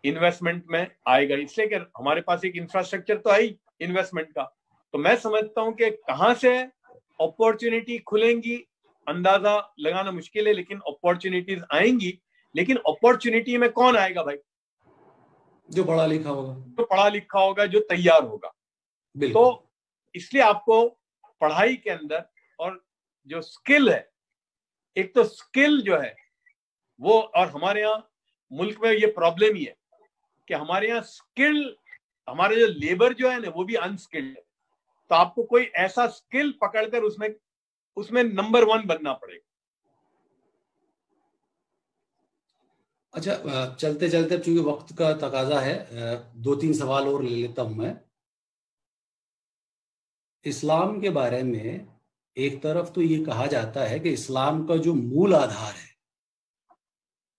इन्वेस्टमेंट में आएगा। इसलिए कि हमारे पास एक इंफ्रास्ट्रक्चर तो है ही इन्वेस्टमेंट का। तो मैं समझता हूं कि कहां से अपॉर्चुनिटी खुलेंगी अंदाजा लगाना मुश्किल है, लेकिन अपॉर्चुनिटीज आएंगी। लेकिन अपॉर्चुनिटी में कौन आएगा भाई? जो पढ़ा लिखा होगा, जो पढ़ा लिखा होगा, जो तैयार होगा। बिल्कुल। तो इसलिए आपको पढ़ाई के अंदर और जो स्किल है, एक तो स्किल जो है वो, और हमारे यहाँ मुल्क में ये प्रॉब्लम ही है कि हमारे यहाँ स्किल, हमारे जो लेबर जो है ना वो भी अनस्किल्ड है। तो आपको कोई ऐसा स्किल पकड़कर उसमें नंबर 1 बनना पड़ेगा। अच्छा, चलते चलते चूंकि वक्त का तकाजा है, 2-3 सवाल और ले लेता हूं मैं। इस्लाम के बारे में एक तरफ तो ये कहा जाता है कि इस्लाम का जो मूल आधार है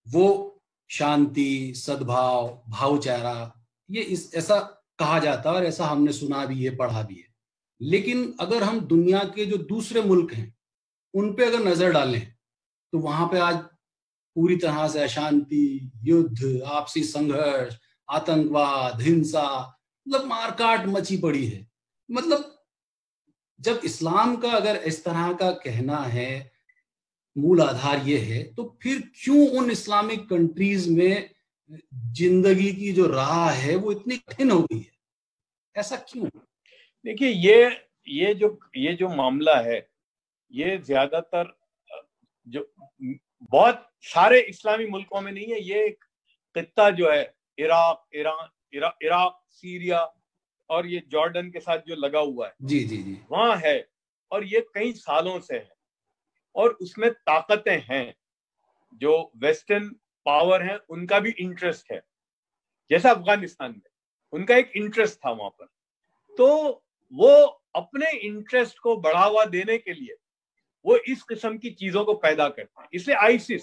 वो शांति, सद्भाव, भाईचारा, ये इस ऐसा कहा जाता है और ऐसा हमने सुना भी है, पढ़ा भी है। लेकिन अगर हम दुनिया के जो दूसरे मुल्क हैं उन पे अगर नजर डालें तो वहां पे आज पूरी तरह से अशांति, युद्ध, आपसी संघर्ष, आतंकवाद, हिंसा, मतलब मारकाट मची पड़ी है। मतलब जब इस्लाम का अगर इस तरह का कहना है, मूल आधार ये है, तो फिर क्यों उन इस्लामिक कंट्रीज में जिंदगी की जो राह है वो इतनी कठिन हो गई है? ऐसा क्यों? देखिए, ये जो मामला है, ये ज्यादातर जो बहुत सारे इस्लामी मुल्कों में नहीं है। ये एक खित्ता जो है, इराक, ईरान, इराक, सीरिया और ये जॉर्डन के साथ जो लगा हुआ है, जी जी जी, वहां है। और ये कई सालों से है और उसमें ताकतें हैं, जो वेस्टर्न पावर है उनका भी इंटरेस्ट है। जैसा अफगानिस्तान में उनका एक इंटरेस्ट था वहां पर, तो वो अपने इंटरेस्ट को बढ़ावा देने के लिए वो इस किस्म की चीजों को पैदा करते हैं। इसलिए आईसिस,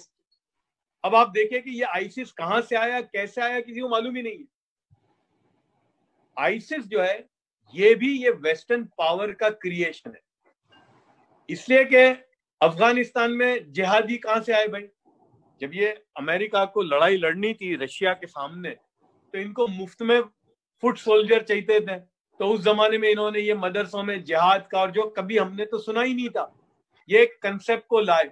अब आप देखिए कि ये आईसिस कहां से आया, कैसे आया, किसी को मालूम ही नहीं है। आईसिस जो है ये वेस्टर्न पावर का क्रिएशन है। इसलिए कि अफगानिस्तान में जिहादी कहां से आए भाई? जब ये अमेरिका को लड़ाई लड़नी थी रशिया के सामने, तो इनको मुफ्त में फुट सोल्जर चाहिए थे। तो उस जमाने में इन्होंने ये मदरसों में जिहाद का, और जो कभी हमने तो सुना ही नहीं था, ये कंसेप्ट को लाए,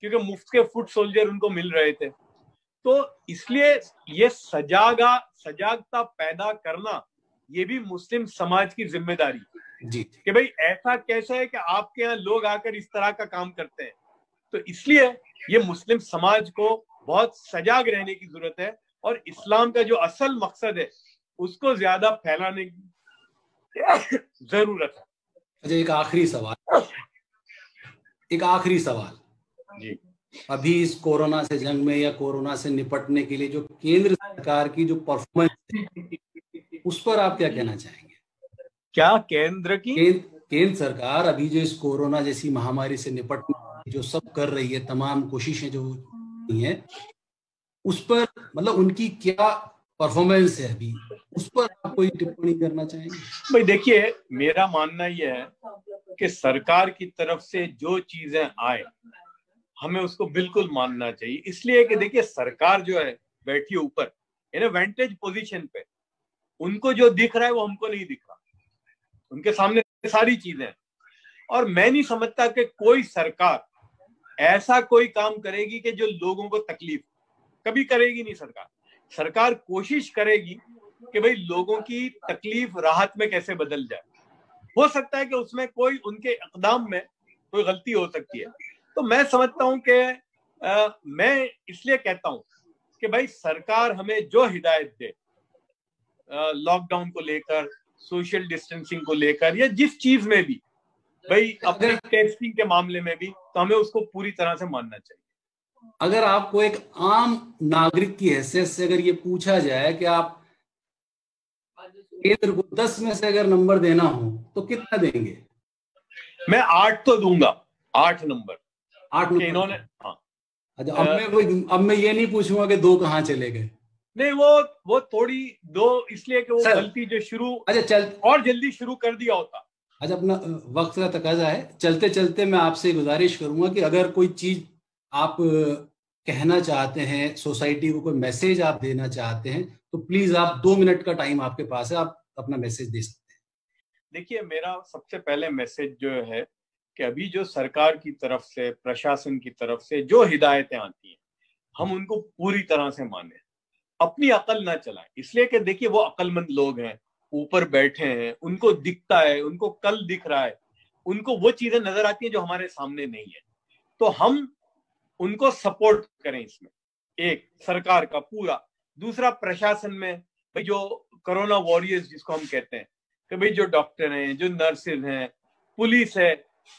क्योंकि मुफ्त के फुट सोल्जर उनको मिल रहे थे। तो इसलिए ये सजागता पैदा करना, ये भी मुस्लिम समाज की जिम्मेदारी जी, कि भाई ऐसा कैसे है कि आपके यहाँ लोग आकर इस तरह का काम करते हैं। तो इसलिए ये मुस्लिम समाज को बहुत सजाग रहने की जरूरत है और इस्लाम का जो असल मकसद है उसको ज्यादा फैलाने की जरूरत है। अच्छा, एक आखिरी सवाल जी, अभी इस कोरोना से जंग में या कोरोना से निपटने के लिए जो केंद्र सरकार की जो परफॉर्मेंस है उस पर आप क्या कहना चाहेंगे? क्या केंद्र की? केंद्र सरकार अभी जो इस कोरोना जैसी महामारी से निपटने जो सब कर रही है, तमाम कोशिशें जो है, उस पर मतलब उनकी क्या परफॉर्मेंस है अभी, उस पर आप कोई टिप्पणी करना चाहेंगे? भाई देखिए, मेरा मानना यह है कि सरकार की तरफ से जो चीजें आए हमें उसको बिल्कुल मानना चाहिए। इसलिए कि देखिए, सरकार जो है बैठी ऊपर वेंटेज पोजीशन पे, उनको जो दिख रहा है वो हमको नहीं दिख रहा, उनके सामने सारी चीजें। और मैं नहीं समझता कि कोई सरकार ऐसा कोई काम करेगी कि जो लोगों को तकलीफ, कभी करेगी नहीं। सरकार कोशिश करेगी कि भाई लोगों की तकलीफ राहत में कैसे बदल जाए। हो सकता है कि उसमें कोई उनके इक़दाम में कोई गलती हो सकती है। तो मैं समझता हूं कि मैं इसलिए कहता हूं कि भाई सरकार हमें जो हिदायत दे, लॉकडाउन को लेकर, सोशल डिस्टेंसिंग को लेकर, या जिस चीज में भी, भाई अपने टेस्टिंग के मामले में भी, तो हमें उसको पूरी तरह से मानना चाहिए। अगर आपको एक आम नागरिक की हैसियत से अगर ये पूछा जाए कि आप केंद्र को 10 में से अगर नंबर देना हो तो कितना देंगे? मैं 8 तो दूंगा, 8 नंबर। 8 नंबर इन्होंने, हाँ। अच्छा, अब मैं ये नहीं पूछूंगा कि 2 कहाँ चले गए। नहीं, वो थोड़ी 2 इसलिए कि वो गलती जो शुरू, अच्छा और जल्दी शुरू कर दिया होता। अच्छा, अपना वक्त का तकाजा है, चलते चलते मैं आपसे गुजारिश करूंगा कि अगर कोई चीज आप कहना चाहते हैं, सोसाइटी को कोई मैसेज आप देना चाहते हैं, तो प्लीज आप 2 मिनट का टाइम आपके पास है, आप अपना मैसेज दे सकते हैं। देखिए, मेरा सबसे पहले मैसेज जो है कि अभी जो सरकार की तरफ से, प्रशासन की तरफ से जो हिदायतें आती हैं, हम उनको पूरी तरह से माने। अपनी अकल ना चलाएं, इसलिए कि देखिए वो अकलमंद लोग हैं, ऊपर बैठे हैं, उनको दिखता है, उनको कल दिख रहा है, उनको वो चीजें नजर आती हैं जो हमारे सामने नहीं है। तो हम उनको सपोर्ट करें इसमें, एक सरकार का पूरा, दूसरा प्रशासन में भाई जो कोरोना वॉरियर्स जिसको हम कहते हैं, कि भाई जो डॉक्टर हैं, जो नर्सेज हैं, पुलिस है,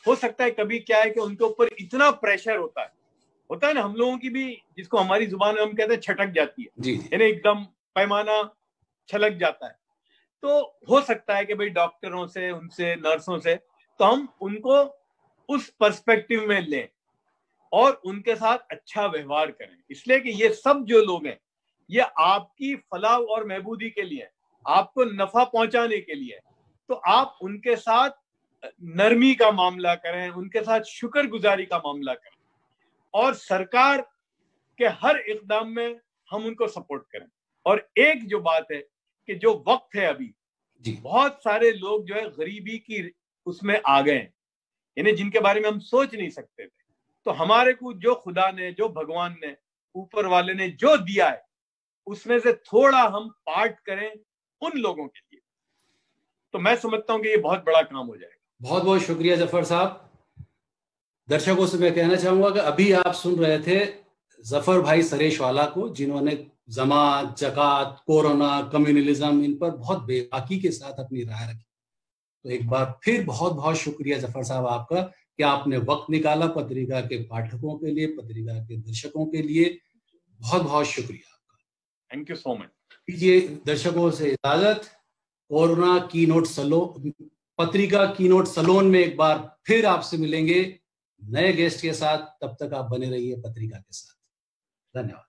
हो सकता है कभी क्या है कि उनके ऊपर इतना प्रेशर होता है ना, हम लोगों की भी, जिसको हमारी जुबान में हम कहते हैं छटक जाती है, यानी एकदम पैमाना छलक जाता है। तो हो सकता है कि भाई डॉक्टरों से, उनसे, नर्सों से, तो हम उनको उस पर्सपेक्टिव में लें और उनके साथ अच्छा व्यवहार करें, इसलिए कि ये सब जो लोग हैं ये आपकी फलाह और महबूदी के लिए, आपको नफा पहुंचाने के लिए, तो आप उनके साथ नरमी का मामला करें, उनके साथ शुक्रगुजारी का मामला करें और सरकार के हर इकदाम में हम उनको सपोर्ट करें। और एक जो बात है कि जो वक्त है अभी, बहुत सारे लोग जो है गरीबी की उसमें आ गए हैं, यानी जिनके बारे में हम सोच नहीं सकते थे। तो हमारे को जो खुदा ने, जो भगवान ने, ऊपर वाले ने जो दिया है, उसमें से थोड़ा हम पार्ट करें उन लोगों के लिए, तो मैं समझता हूं कि ये बहुत बड़ा काम हो जाएगा। बहुत बहुत शुक्रिया जफर साहब। दर्शकों से मैं कहना चाहूंगा कि अभी आप सुन रहे थे जफर भाई सरेशवाला को, जिन्होंने जमात, जकात, कोरोना, कम्युनलिज्म, इन पर बहुत बेबाकी के साथ अपनी राय रखी। तो एक बार फिर बहुत बहुत शुक्रिया जफर साहब आपका कि आपने वक्त निकाला पत्रिका के पाठकों के लिए, पत्रिका के दर्शकों के लिए। बहुत बहुत शुक्रिया आपका। Thank you so much. दीजिए दर्शकों से इजाजत। कोरोना कीनोट सलोन, पत्रिका कीनोट सलोन में एक बार फिर आपसे मिलेंगे नए गेस्ट के साथ। तब तक आप बने रहिए पत्रिका के साथ। धन्यवाद।